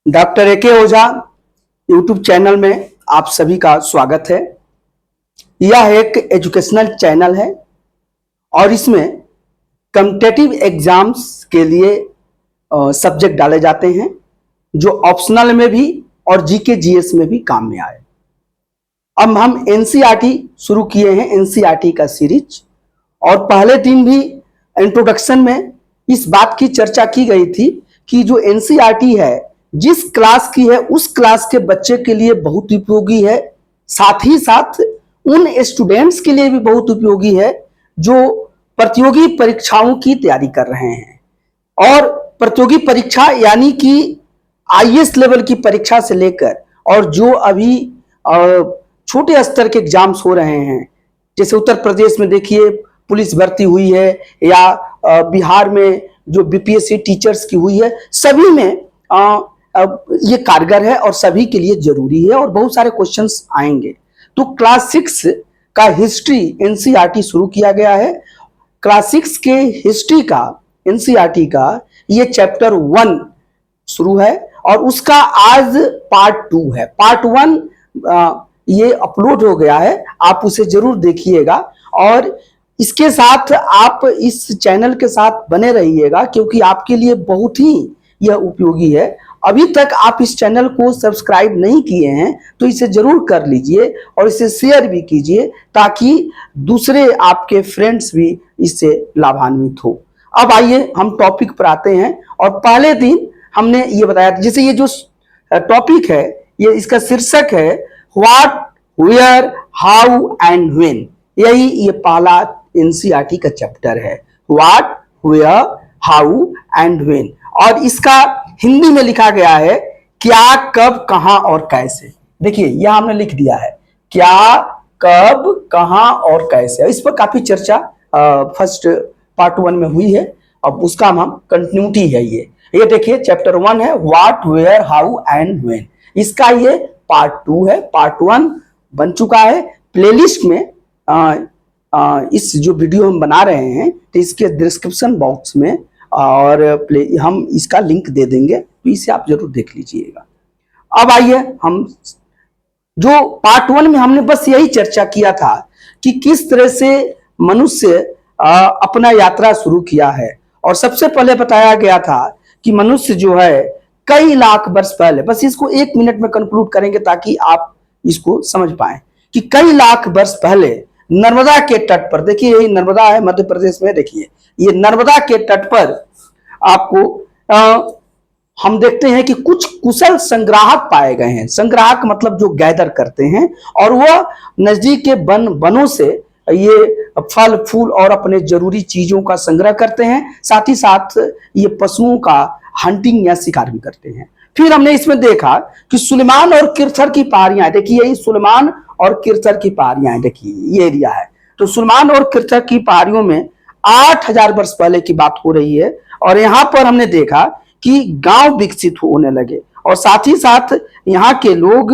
Doctor A के ओझा YouTube channel में आप सभी का स्वागत है। यह एक एजुकेशनल चैनल है और इसमें कॉम्पिटिटिव एग्जाम्स के लिए सब्जेक्ट डाले जाते हैं जो ऑप्शनल में भी और जीके जीएस में भी काम में आए। अब हम एनसीईआरटी शुरू किए हैं, एनसीईआरटी का सीरीज, और पहले दिन भी इंट्रोडक्शन में इस बात की चर्चा की गई थी कि जो एनसीईआरटी है जिस क्लास की है उस क्लास के बच्चे के लिए बहुत उपयोगी है, साथ ही साथ उन स्टूडेंट्स के लिए भी बहुत उपयोगी है जो प्रतियोगी परीक्षाओं की तैयारी कर रहे हैं। और प्रतियोगी परीक्षा यानी कि आईएएस लेवल की परीक्षा से लेकर और जो अभी छोटे स्तर के एग्जाम्स हो रहे हैं, जैसे उत्तर प्रदेश में देखिए पुलिस भर्ती हुई है या बिहार में जो बीपीएससी टीचर्स की हुई है, सभी में ये कारगर है और सभी के लिए जरूरी है और बहुत सारे क्वेश्चंस आएंगे। तो क्लास 6 का हिस्ट्री एनसीईआरटी शुरू किया गया है। क्लास 6 के हिस्ट्री का एनसीईआरटी का ये चैप्टर 1 शुरू है और उसका आज पार्ट 2 है। पार्ट 1 ये अपलोड हो गया है, आप उसे जरूर देखिएगा और इसके साथ आप इस चैनल के साथ बने रहिएगा क्योंकि आपके लिए बहुत ही यह उपयोगी है। अभी तक आप इस चैनल को सब्सक्राइब नहीं किए हैं तो इसे जरूर कर लीजिए और इसे शेयर भी कीजिए ताकि दूसरे आपके फ्रेंड्स भी इससे लाभान्वित हो। अब आइए हम टॉपिक पर आते हैं और पहले दिन हमने ये बताया, जैसे ये जो टॉपिक है ये इसका शीर्षक है what, where, how and when. यही ये पहला एनसीईआरटी का चैप्टर है, what, where, how and when. और इसका हिंदी में लिखा गया है क्या, कब, कहां और कैसे। देखिए यह हमने लिख दिया है क्या, कब, कहां और कैसे। इस पर काफी चर्चा फर्स्ट पार्ट 1 में हुई है, अब उसका हम कंटिन्यूटी है। ये देखिए चैप्टर 1 है what, where, how and when. इसका ये पार्ट 2 है। पार्ट 1 बन चुका है प्लेलिस्ट में। इस जो वीडियो हम बना रहे हैं तो इसके डिस्क्रिप्शन बॉक्स में और हम इसका लिंक दे देंगे, तो इसे आप जरूर देख लीजिएगा। अब आइए हम जो पार्ट 1 में हमने बस यही चर्चा किया था कि किस तरह से मनुष्य अपना यात्रा शुरू किया है। और सबसे पहले बताया गया था कि मनुष्य जो है कई लाख वर्ष पहले, बस इसको 1 मिनट में कंक्लूड करेंगे ताकि आप इसको समझ पाए कि कई लाख वर्ष पहले नर्मदा के तट पर, देखिए यही नर्मदा है मध्य प्रदेश में, देखिए ये नर्मदा के तट पर आपको हम देखते हैं कि कुछ कुशल संग्राहक पाए गए हैं। संग्राहक मतलब जो गैदर करते हैं और वह नजदीक के वनों से ये फल फूल और अपने जरूरी चीजों का संग्रह करते हैं, साथ ही साथ ये पशुओं का हंटिंग या शिकार भी करते हैं। फिर हमने इसमें देखा कि सुलेमान और किरथर की पहाड़ियां, देखिए यही सुलेमान और किरथर की पहाड़ियां, देखिए ये एरिया है। तो सुलेमान और किरथर की पहाड़ियों में 8000 वर्ष पहले की बात हो रही है और यहां पर हमने देखा कि गांव विकसित होने लगे और साथ ही साथ यहां के लोग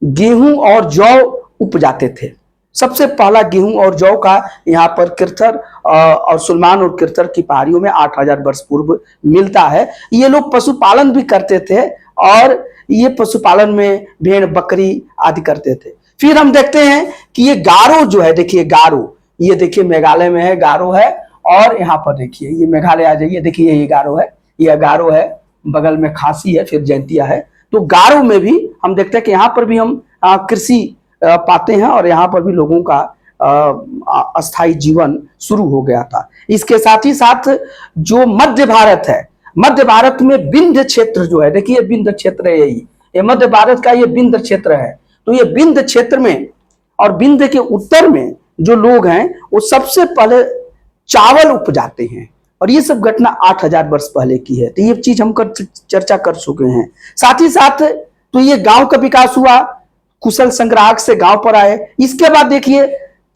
गेहूं और जौ उपजाते थे। सबसे पहला गेहूं और जौ का यहाँ पर किरथर और सुलेमान और किरथर की पहाड़ियों में 8000 वर्ष पूर्व मिलता है। ये लोग पशुपालन भी करते थे और ये पशुपालन में भेड़ बकरी आदि करते थे। फिर हम देखते हैं कि ये गारो जो है, देखिए गारो, ये देखिए मेघालय में है, गारो है। और यहाँ पर देखिए ये मेघालय आ जाइए, देखिए ये गारो है, ये गारो है, बगल में खासी है, फिर जैंतिया है। तो गारो में भी हम देखते हैं कि यहाँ पर भी हम कृषि पाते हैं और यहाँ पर भी लोगों का अस्थायी जीवन शुरू हो गया था। इसके साथ ही साथ जो मध्य भारत है, मध्य भारत में विंध्य क्षेत्र जो है, देखिए विंध्य क्षेत्र है, यही ये मध्य भारत का ये विंध्य क्षेत्र है। तो ये विंध्य क्षेत्र में और विंध्य के उत्तर में जो लोग हैं वो सबसे पहले चावल उपजाते हैं और ये सब घटना 8000 वर्ष पहले की है। तो ये चीज हम चर्चा कर चुके हैं। साथ ही साथ तो ये गांव का विकास हुआ, कुशल संग्राहक से गांव पर आए। इसके बाद देखिए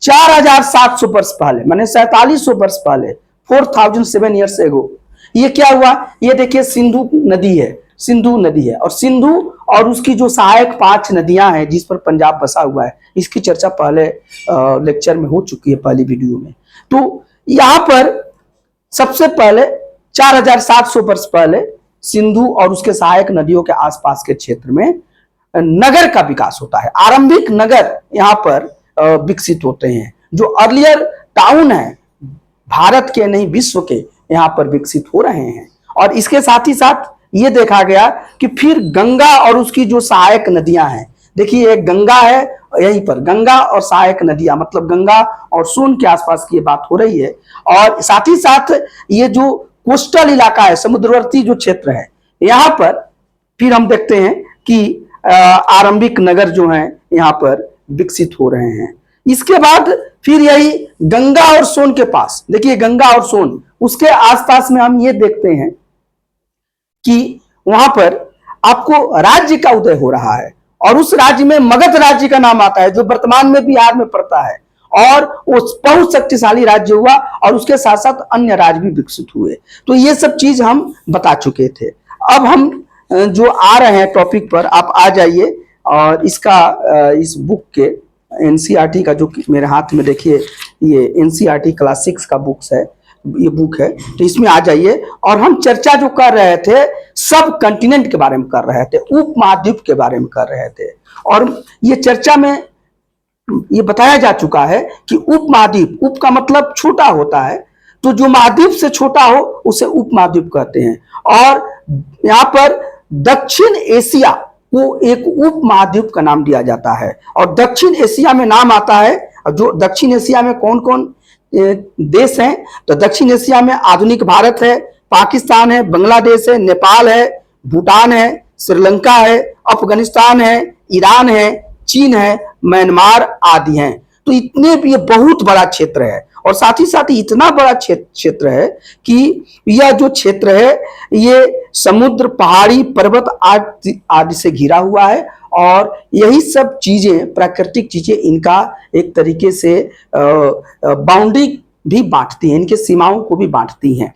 4700 वर्ष पहले, माने 4700 वर्ष पहले, 4007 ईयर्स एगो, ये क्या हुआ, ये देखिए सिंधु नदी है, सिंधु नदी है। और सिंधु और उसकी जो सहायक 5 नदियां हैं जिस पर पंजाब बसा हुआ है, इसकी चर्चा पहले लेक्चर में हो चुकी है, पहली वीडियो में। तो यहां पर सबसे पहले 4700 वर्ष पहले सिंधु और उसके सहायक नदियों के आसपास के क्षेत्र में नगर का विकास होता है। आरंभिक नगर यहाँ पर विकसित होते हैं। जो अर्लियर टाउन है भारत के नहीं विश्व के यहाँ पर विकसित हो रहे हैं। और इसके साथ ही साथ ये देखा गया कि फिर गंगा और उसकी जो सहायक नदियां हैं, देखिए एक गंगा है यहीं पर, गंगा और सहायक नदियां, मतलब गंगा और सोन के आसपास की ये बात हो रही है। और साथ ही साथ ये जो कोस्टल इलाका है, समुद्रवर्ती जो क्षेत्र है, यहाँ पर फिर हम देखते हैं कि आरंभिक नगर जो हैं यहाँ पर विकसित हो रहे हैं। इसके बाद फिर यही गंगा और सोन के पास, देखिए गंगा और सोन, उसके आसपास में हम ये देखते हैं कि वहां पर आपको राज्य का उदय हो रहा है। और उस राज्य में मगध राज्य का नाम आता है, जो वर्तमान में बिहार में पड़ता है। और वो बहुत शक्तिशाली राज्य हुआ और उसके साथ साथ अन्य राज्य भी विकसित हुए। तो ये सब चीज हम बता चुके थे। अब हम जो आ रहे हैं टॉपिक पर, आप आ जाइए। और इसका इस बुक के एनसीईआरटी का जो मेरे हाथ में देखिए, ये एनसीईआरटी क्लास 6 का बुक्स है, ये बुक है, तो इसमें आ जाइए। और हम चर्चा जो कर रहे थे सब कंटिनेंट के बारे में कर रहे थे, उप महाद्वीप के बारे में कर रहे थे। और ये चर्चा में ये बताया जा चुका है कि उप महाद्वीप, उप का मतलब छोटा होता है, तो जो महाद्वीप से छोटा हो उसे उप महाद्वीप कहते हैं। और यहाँ पर दक्षिण एशिया को एक उप महाद्वीप का नाम दिया जाता है। और दक्षिण एशिया में नाम आता है, जो दक्षिण एशिया में कौन कौन देश हैं, तो दक्षिण एशिया में आधुनिक भारत है, पाकिस्तान है, बांग्लादेश है, नेपाल है, भूटान है, श्रीलंका है, अफगानिस्तान है, ईरान है, चीन है, म्यांमार आदि हैं। तो इतने भी, ये बहुत बड़ा क्षेत्र है। और साथ ही साथ इतना बड़ा क्षेत्र है कि यह जो क्षेत्र है ये समुद्र, पहाड़ी, पर्वत आदि से घिरा हुआ है। और यही सब चीजें, प्राकृतिक चीजें, इनका एक तरीके से बाउंड्री भी बांटती हैं, इनके सीमाओं को भी बांटती हैं।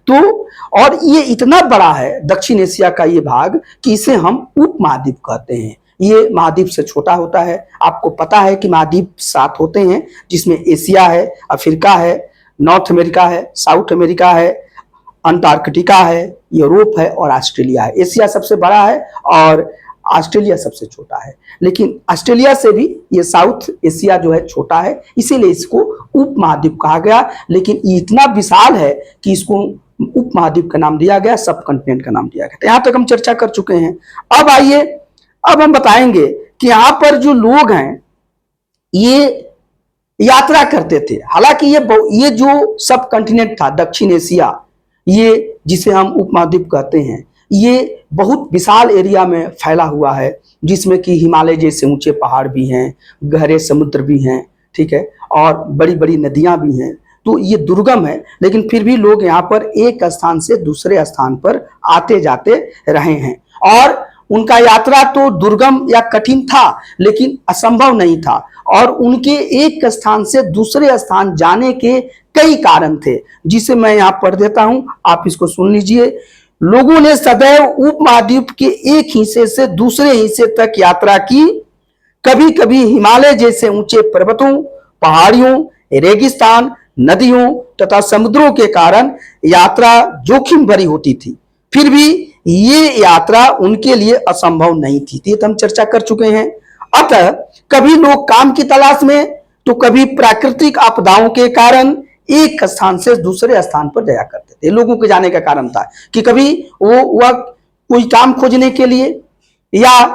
तो और ये इतना बड़ा है दक्षिण एशिया का ये भाग कि इसे हम उप महाद्वीप कहते हैं। ये महाद्वीप से छोटा होता है। आपको पता है कि महाद्वीप 7 होते हैं, जिसमें एशिया है, अफ्रीका है, नॉर्थ अमेरिका है, साउथ अमेरिका है, अंटार्कटिका है, यूरोप है और ऑस्ट्रेलिया है। एशिया सबसे बड़ा है और ऑस्ट्रेलिया सबसे छोटा है। लेकिन ऑस्ट्रेलिया से भी ये साउथ एशिया जो है छोटा है, इसीलिए इसको उप महाद्वीप कहा गया। लेकिन ये इतना विशाल है कि इसको उप महाद्वीप का नाम दिया गया, सब कंटिनेंट का नाम दिया गया। तो यहाँ तक हम चर्चा कर चुके हैं। अब आइए, अब हम बताएंगे कि यहाँ पर जो लोग हैं ये यात्रा करते थे। हालांकि ये जो सब कंटिनेंट था दक्षिण एशिया, ये जिसे हम उपमहाद्वीप कहते हैं, ये बहुत विशाल एरिया में फैला हुआ है, जिसमें कि हिमालय जैसे ऊंचे पहाड़ भी हैं, गहरे समुद्र भी हैं, ठीक है, और बड़ी बड़ी नदियां भी हैं। तो ये दुर्गम है, लेकिन फिर भी लोग यहाँ पर एक स्थान से दूसरे स्थान पर आते जाते रहे हैं। और उनका यात्रा तो दुर्गम या कठिन था, लेकिन असंभव नहीं था। और उनके एक स्थान से दूसरे स्थान जाने के कई कारण थे, जिसे मैं यहाँ पढ़ देता हूं, आप इसको सुन लीजिए। लोगों ने सदैव उपमहाद्वीप के एक हिस्से से दूसरे हिस्से तक यात्रा की। कभी कभी हिमालय जैसे ऊंचे पर्वतों, पहाड़ियों, रेगिस्तान, नदियों तथा समुद्रों के कारण यात्रा जोखिम भरी होती थी। फिर भी ये यात्रा उनके लिए असंभव नहीं थी। ये तो हम चर्चा कर चुके हैं। अतः कभी लोग काम की तलाश में, तो कभी प्राकृतिक आपदाओं के कारण एक स्थान से दूसरे स्थान पर जाया करते थे। लोगों के जाने का कारण था कि कभी वह कोई काम खोजने के लिए, या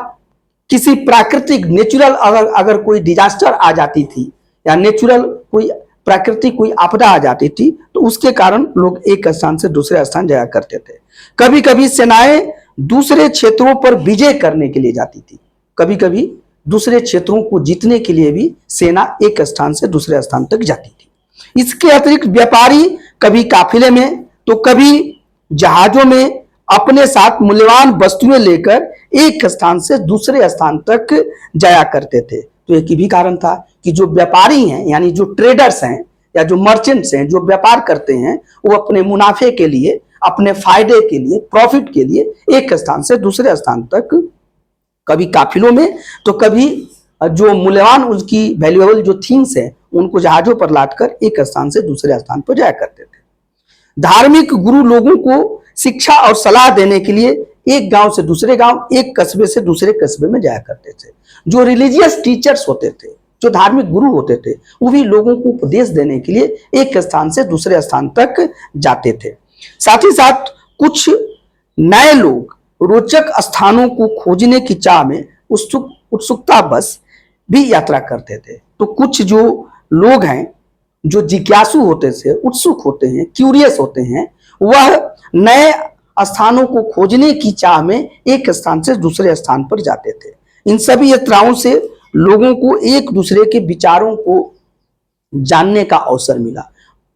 किसी प्राकृतिक नेचुरल अगर कोई डिजास्टर आ जाती थी, या नेचुरल कोई प्राकृतिक कोई आपदा आ जाती थी, तो उसके कारण लोग एक स्थान से दूसरे स्थान जाया करते थे। कभी कभी सेनाएं दूसरे क्षेत्रों पर विजय करने के लिए जाती थी। कभी कभी दूसरे क्षेत्रों को जीतने के लिए भी सेना एक स्थान से दूसरे स्थान तक जाती थी। इसके अतिरिक्त व्यापारी कभी काफिले में, तो कभी जहाजों में अपने साथ मूल्यवान वस्तुएं लेकर एक स्थान से दूसरे स्थान तक जाया करते थे। तो एक भी कारण था कि जो व्यापारी हैं, यानी जो ट्रेडर्स हैं या जो मर्चेंट्स हैं, जो व्यापार करते हैं, वो अपने मुनाफे के लिए, अपने फायदे के लिए, प्रॉफिट के लिए एक स्थान से दूसरे स्थान तक, कभी काफिलों में, तो कभी जो मूल्यवान उसकी वैल्यूएबल जो थिंग्स हैं उनको जहाजों पर लादकर एक स्थान से दूसरे स्थान पर जाया करते थे। धार्मिक गुरु लोगों को शिक्षा और सलाह देने के लिए एक गांव से दूसरे गांव, एक कस्बे से दूसरे कस्बे में जाया करते थे। जो रिलीजियस टीचर्स होते थे, जो धार्मिक गुरु होते थे, वो भी लोगों को उपदेश देने के लिए एक स्थान से दूसरे स्थान तक जाते थे। साथ ही साथ कुछ नए लोग रोचक स्थानों को खोजने की चाह में उत्सुकता बस भी यात्रा करते थे। तो कुछ जो लोग हैं जो जिज्ञासु होते थे, उत्सुक होते हैं, क्यूरियस होते हैं, वह नए स्थानों को खोजने की चाह में एक स्थान से दूसरे स्थान पर जाते थे। इन सभी यात्राओं से लोगों को एक दूसरे के विचारों को जानने का अवसर मिला।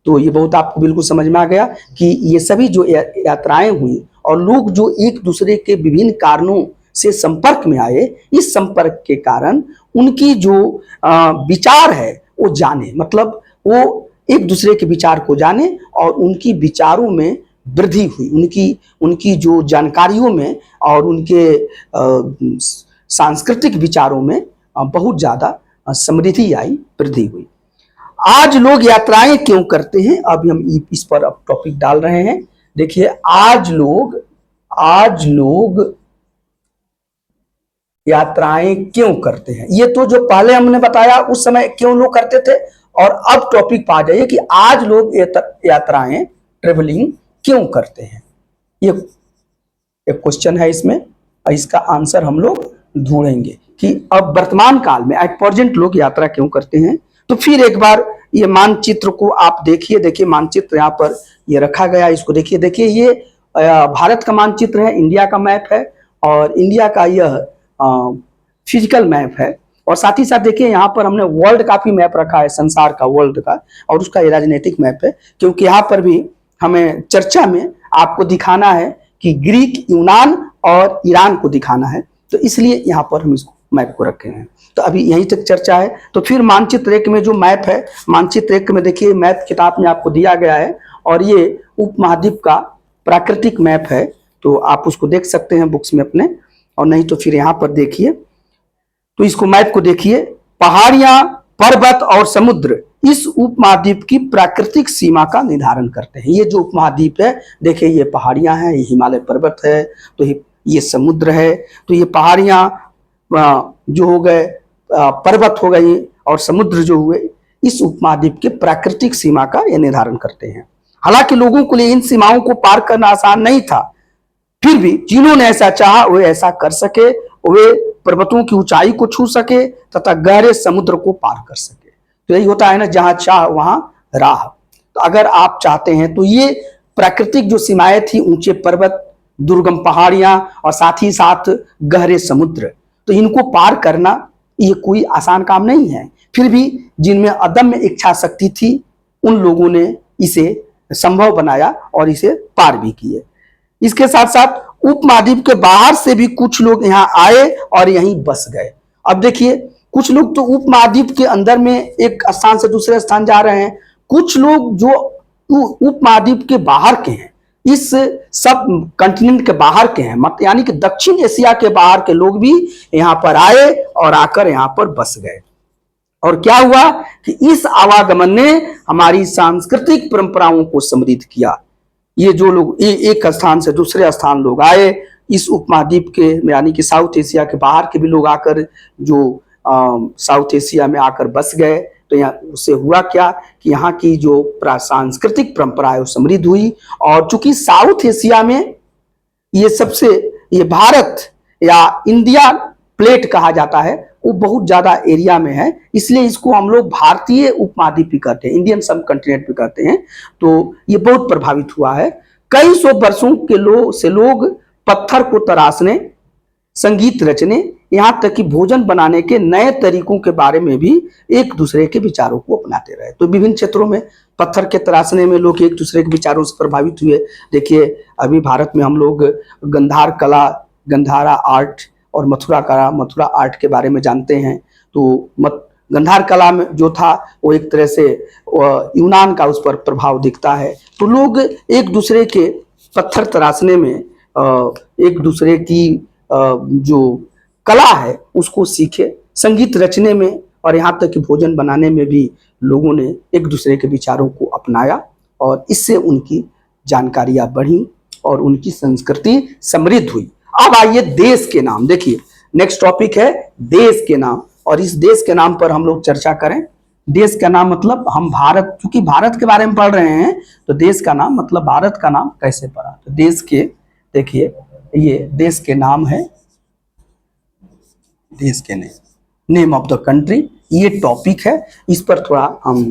तो ये बहुत आपको बिल्कुल समझ में आ गया कि ये सभी जो यात्राएं हुई और लोग जो एक दूसरे के विभिन्न कारणों से संपर्क में आए, इस संपर्क के कारण उनकी जो विचार है वो जाने, मतलब वो एक दूसरे के विचार को जाने और उनकी विचारों में वृद्धि हुई, उनकी जो जानकारियों में और उनके सांस्कृतिक विचारों में बहुत ज्यादा समृद्धि आई, वृद्धि हुई। आज लोग यात्राएं क्यों करते हैं, अभी हम इस पर अब टॉपिक डाल रहे हैं। देखिए, आज लोग यात्राएं क्यों करते हैं, ये तो जो पहले हमने बताया उस समय क्यों लोग करते थे, और अब टॉपिक पर आ जाइए कि आज लोग यात्राएं, ट्रेवलिंग क्यों करते हैं। ये एक क्वेश्चन है इसमें, और इसका आंसर हम लोग ढूंढेंगे कि अब वर्तमान काल में एट प्रेजेंट लोग यात्रा क्यों करते हैं। तो फिर एक बार ये मानचित्र को आप देखिए मानचित्र यहाँ पर ये रखा गया, इसको देखिए ये भारत का मानचित्र है, इंडिया का मैप है, और इंडिया का यह फिजिकल मैप है। और साथ ही साथ देखिए यहाँ पर हमने वर्ल्ड का भी मैप रखा है, संसार का, वर्ल्ड का, और उसका ये राजनीतिक मैप है, क्योंकि यहाँ पर भी हमें चर्चा में आपको दिखाना है कि ग्रीक, यूनान और ईरान को दिखाना है, तो इसलिए यहाँ पर हम इसको मैप को रखे हैं। तो अभी यहीं तक चर्चा है। तो फिर मानचित्र एक में जो मैप है, मानचित्र एक में देखिए मैप किताब में आपको दिया गया है, और ये उपमहाद्वीप का प्राकृतिक मैप है, तो आप उसको देख सकते हैं बुक्स में अपने, और नहीं तो फिर यहाँ पर देखिए, तो इसको मैप को देखिए, पहाड़ियां, पर्वत और समुद्र इस उपमहाद्वीप की प्राकृतिक सीमा का निर्धारण करते हैं। ये जो उपमहाद्वीप है, देखिए ये पहाड़ियां हैं, ये हिमालय पर्वत है, तो ये समुद्र है, तो ये पहाड़ियां जो हो गए, पर्वत हो गई और समुद्र जो हुए, इस उपमहाद्वीप के प्राकृतिक सीमा का यह निर्धारण करते हैं। हालांकि लोगों के लिए इन सीमाओं को पार करना आसान नहीं था, फिर भी जिन्होंने ऐसा चाहा वे ऐसा कर सके, वे पर्वतों की ऊंचाई को छू सके तथा गहरे समुद्र को पार कर सके। तो यही होता है ना, जहां चाह वहां राह। तो अगर आप चाहते हैं तो ये प्राकृतिक जो सीमाएं थी, ऊंचे पर्वत, दुर्गम पहाड़ियां और साथ ही साथ गहरे समुद्र, तो इनको पार करना ये कोई आसान काम नहीं है। फिर भी जिनमें अदम्य इच्छा शक्ति थी, उन लोगों ने इसे संभव बनाया और इसे पार भी किए। इसके साथ साथ उपमहाद्वीप के बाहर से भी कुछ लोग यहाँ आए और यहीं बस गए। अब देखिए, कुछ लोग तो उपमहाद्वीप के अंदर में एक स्थान से दूसरे स्थान जा रहे हैं, कुछ लोग जो उपमहाद्वीप के बाहर के हैं, इस सब कंटिनेंट के बाहर के हैं, यानी कि दक्षिण एशिया के बाहर के लोग भी यहाँ पर आए और आकर यहाँ पर बस गए। और क्या हुआ कि इस आवागमन ने हमारी सांस्कृतिक परंपराओं को समृद्ध किया। ये जो लोग एक स्थान से दूसरे स्थान लोग आए, इस उपमहाद्वीप के यानी कि साउथ एशिया के बाहर के भी लोग आकर जो साउथ एशिया में आकर बस गए, तो यहाँ उससे हुआ क्या कि यहाँ की जो सांस्कृतिक परंपरा है वो समृद्ध हुई। और चूंकि साउथ एशिया में ये भारत या इंडिया प्लेट कहा जाता है, वो बहुत ज्यादा एरिया में है, इसलिए इसको हम लोग भारतीय उपमहाद्वीप भी कहते हैं, इंडियन सब कंटिनेंट भी कहते हैं। तो ये बहुत प्रभावित हुआ है। कई सौ वर्षों के लोग पत्थर को तराशने, संगीत रचने, यहाँ तक कि भोजन बनाने के नए तरीकों के बारे में भी एक दूसरे के विचारों को अपनाते रहे। तो विभिन्न क्षेत्रों में पत्थर के तराशने में लोग एक दूसरे के विचारों से प्रभावित हुए। देखिए, अभी भारत में हम लोग गंधार कला, गंधारा आर्ट और मथुरा कला, मथुरा आर्ट के बारे में जानते हैं। तो गंधार कला में जो था वो एक तरह से यूनान का उस पर प्रभाव दिखता है। तो लोग एक दूसरे के पत्थर तराशने में, एक दूसरे की जो कला है उसको सीखे, संगीत रचने में और यहाँ तक कि भोजन बनाने में भी लोगों ने एक दूसरे के विचारों को अपनाया, और इससे उनकी जानकारियाँ बढ़ी और उनकी संस्कृति समृद्ध हुई। अब आइए देश के नाम, देखिए नेक्स्ट टॉपिक है देश के नाम, और इस देश के नाम पर हम लोग चर्चा करें। देश का नाम मतलब हम भारत, क्योंकि भारत के बारे में पढ़ रहे हैं तो देश का नाम मतलब भारत का नाम कैसे पढ़ा। तो देश के, देखिए ये देश के नाम है, देश के नेम ऑफ द कंट्री, ये टॉपिक है, इस पर थोड़ा हम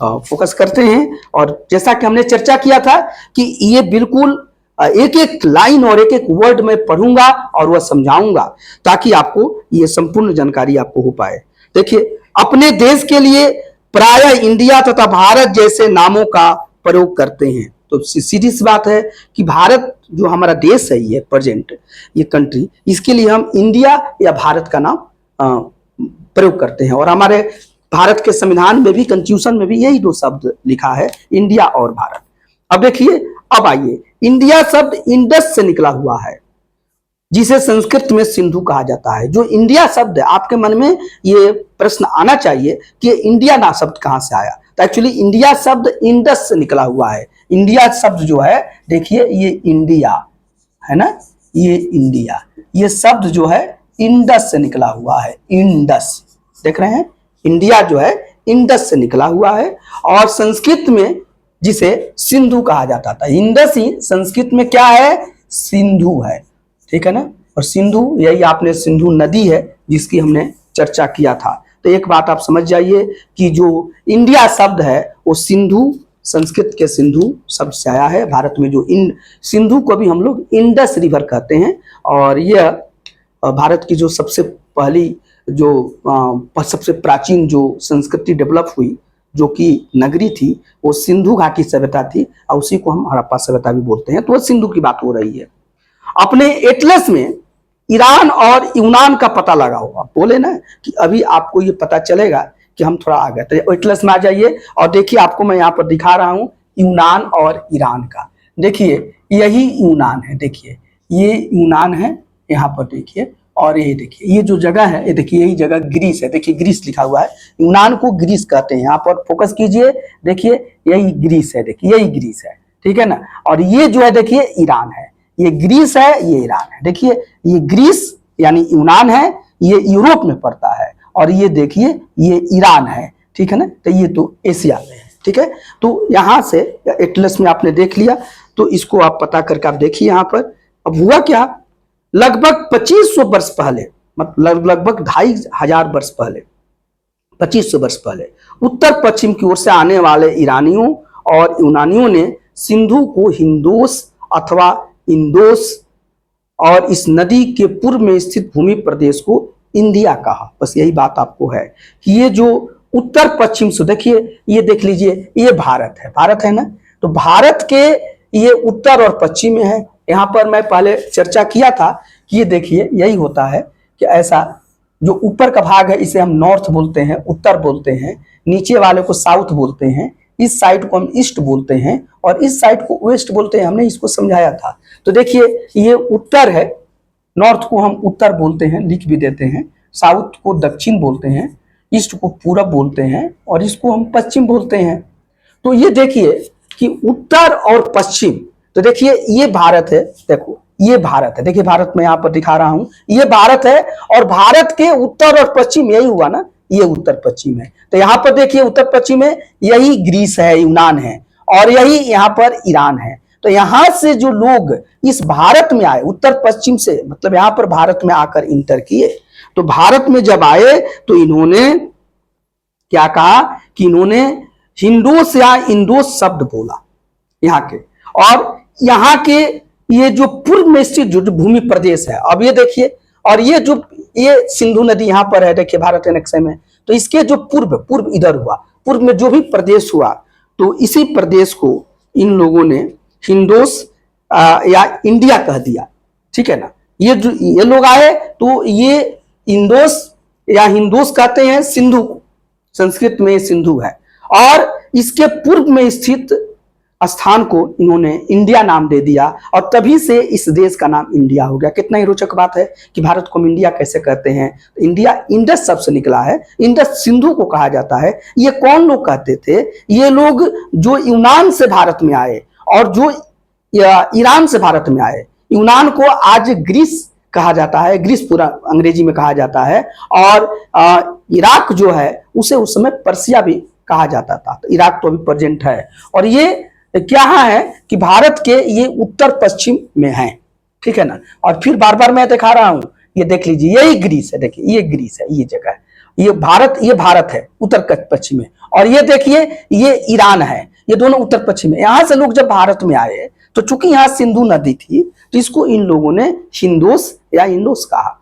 फोकस करते हैं। और जैसा कि हमने चर्चा किया था कि ये बिल्कुल एक एक लाइन और एक एक वर्ड में पढ़ूंगा और वह समझाऊंगा ताकि आपको ये संपूर्ण जानकारी आपको हो पाए। देखिए अपने देश के लिए प्रायः इंडिया तथा भारत जैसे नामों का प्रयोग करते हैं। तो सीधी सी बात है कि भारत जो हमारा देश है, ये प्रेजेंट ये कंट्री, इसके लिए हम इंडिया या भारत का नाम प्रयोग करते हैं। और हमारे भारत के संविधान में भी, कॉन्स्टिट्यूशन में भी यही दो शब्द लिखा है, इंडिया और भारत। अब देखिए, अब आइए, इंडिया शब्द इंडस से निकला हुआ है जिसे संस्कृत में सिंधु कहा जाता है। जो इंडिया शब्द है, आपके मन में ये प्रश्न आना चाहिए कि इंडिया ना शब्द कहां से आया। तो एक्चुअली इंडिया शब्द इंडस से निकला हुआ है। इंडिया शब्द जो है, देखिए ये इंडिया है ना, ये इंडिया, ये शब्द जो है इंडस से निकला हुआ है। इंडस, देख रहे हैं, इंडिया जो है इंडस से निकला हुआ है। और संस्कृत में जिसे सिंधु कहा जाता था। इंडस ही संस्कृत में क्या है, सिंधु है, ठीक है ना। और सिंधु, यही आपने सिंधु नदी है जिसकी हमने चर्चा किया था। तो एक बात आप समझ जाइए कि जो इंडिया शब्द है वो सिंधु, संस्कृत के सिंधु शब्द से आया है। भारत में जो सिंधु को भी हम लोग इंडस रिवर कहते हैं। और यह भारत की जो सबसे पहली, जो सबसे प्राचीन जो संस्कृति डेवलप हुई, जो कि नगरी थी, वो सिंधु घाटी सभ्यता थी, और उसी को हम हड़प्पा सभ्यता भी बोलते हैं। तो वो सिंधु की बात हो रही है। अपने एटलस में ईरान और यूनान का पता लगाओ। आप बोले ना कि अभी आपको ये पता चलेगा कि हम थोड़ा आ गए, तो एटलस में आ जाइए और देखिए, आपको मैं यहाँ पर दिखा रहा हूँ यूनान और ईरान का। देखिए यही यूनान है, देखिए ये यूनान है यहाँ पर, देखिए। और ये देखिए, ये जो जगह है, ये देखिए यही जगह ग्रीस है। देखिए ग्रीस लिखा हुआ है, यूनान को ग्रीस कहते हैं। यहाँ पर फोकस कीजिए, देखिए यही ग्रीस है, देखिए यही ग्रीस है, ठीक है ना। और ये जो है देखिए ईरान है, ये ग्रीस है, ये ईरान है। देखिए ये ग्रीस यानी यूनान है, ये यूरोप में पड़ता है, और ये देखिए ये ईरान है, ठीक है ना। तो ये तो एशिया में है, ठीक है। तो यहाँ से एटलस में आपने देख लिया, तो इसको आप पता करके आप देखिए यहाँ पर। अब हुआ क्या, लगभग 2500 वर्ष पहले, मतलब लगभग 2500 वर्ष पहले, 2500 वर्ष पहले उत्तर पश्चिम की ओर से आने वाले ईरानियों और यूनानियों ने सिंधु को हिंदोस अथवा इंदोस और इस नदी के पूर्व में स्थित भूमि प्रदेश को इंडिया कहा। बस यही बात आपको है कि ये जो उत्तर पश्चिम से, देखिए ये देख लीजिए, ये भारत है, भारत है ना। तो भारत के ये उत्तर और पश्चिम में है। यहाँ पर मैं पहले चर्चा किया था कि ये देखिए यही होता है कि ऐसा जो ऊपर का भाग है इसे हम नॉर्थ बोलते हैं, उत्तर बोलते हैं, नीचे वाले को साउथ बोलते हैं, इस साइड को हम ईस्ट बोलते हैं, और इस साइड को वेस्ट बोलते हैं। हमने इसको समझाया था। तो देखिए ये उत्तर है, नॉर्थ को हम उत्तर बोलते हैं, लिख भी देते हैं, साउथ को दक्षिण बोलते हैं, ईस्ट को पूरब बोलते हैं, और इसको हम पश्चिम बोलते हैं। तो ये देखिए कि उत्तर और पश्चिम, तो देखिए ये भारत है, देखो ये भारत है, देखिए भारत में यहाँ पर दिखा रहा हूं, ये भारत है। और भारत के उत्तर और पश्चिम यही हुआ ना, ये उत्तर पश्चिम है। तो यहाँ पर देखिए उत्तर पश्चिम में यही ग्रीस है, यूनान है, और यही यहाँ पर ईरान है। तो यहाँ से जो लोग इस भारत में आए, उत्तर पश्चिम से, मतलब यहाँ पर भारत में आकर इंटर किए, तो भारत में जब आए तो इन्होंने क्या कहा कि इन्होंने हिंदोस या इंडोस शब्द बोला यहाँ के। और यहाँ के ये जो पूर्व में स्थित जो भूमि प्रदेश है, अब ये देखिए, और ये जो ये सिंधु नदी यहाँ पर है, देखिए भारत के नक्शे में, तो इसके जो पूर्व इधर हुआ, पूर्व में जो भी प्रदेश हुआ, तो इसी प्रदेश को इन लोगों ने हिंदोस या इंडिया कह दिया, ठीक है ना। ये लोग आए तो ये इंडोस या हिंदोस कहते हैं सिंधु को, संस्कृत में सिंधु है। और इसके पूर्व में स्थित स्थान को इन्होंने इंडिया नाम दे दिया, और तभी से इस देश का नाम इंडिया हो गया। कितना ही रोचक बात है कि भारत को हम इंडिया कैसे कहते हैं। तो इंडिया इंडस शब्द से निकला है, इंडस सिंधु को कहा जाता है। ये कौन लोग कहते थे, ये लोग जो यूनान से भारत में आए, और जो या ईरान से भारत में आए। यूनान को आज ग्रीस कहा जाता है, ग्रीस पूरा अंग्रेजी में कहा जाता है, और इराक जो है उसे उस समय पर्सिया भी कहा जाता था। तो इराक तो अभी प्रेजेंट है, और ये क्या है कि भारत के ये उत्तर पश्चिम में है, ठीक है ना। और फिर बार बार मैं दिखा रहा हूं, ये देख लीजिए, यही ग्रीस है, देखिए ये ग्रीस है, ये जगह है, ये भारत है उत्तर पश्चिम में, और ये देखिए ये ईरान है, ये दोनों उत्तर पश्चिम में। यहां से लोग जब भारत में आए तो चूंकि यहाँ सिंधु नदी थी तो इसको इन लोगों ने हिंदोस या इंडोस कहा,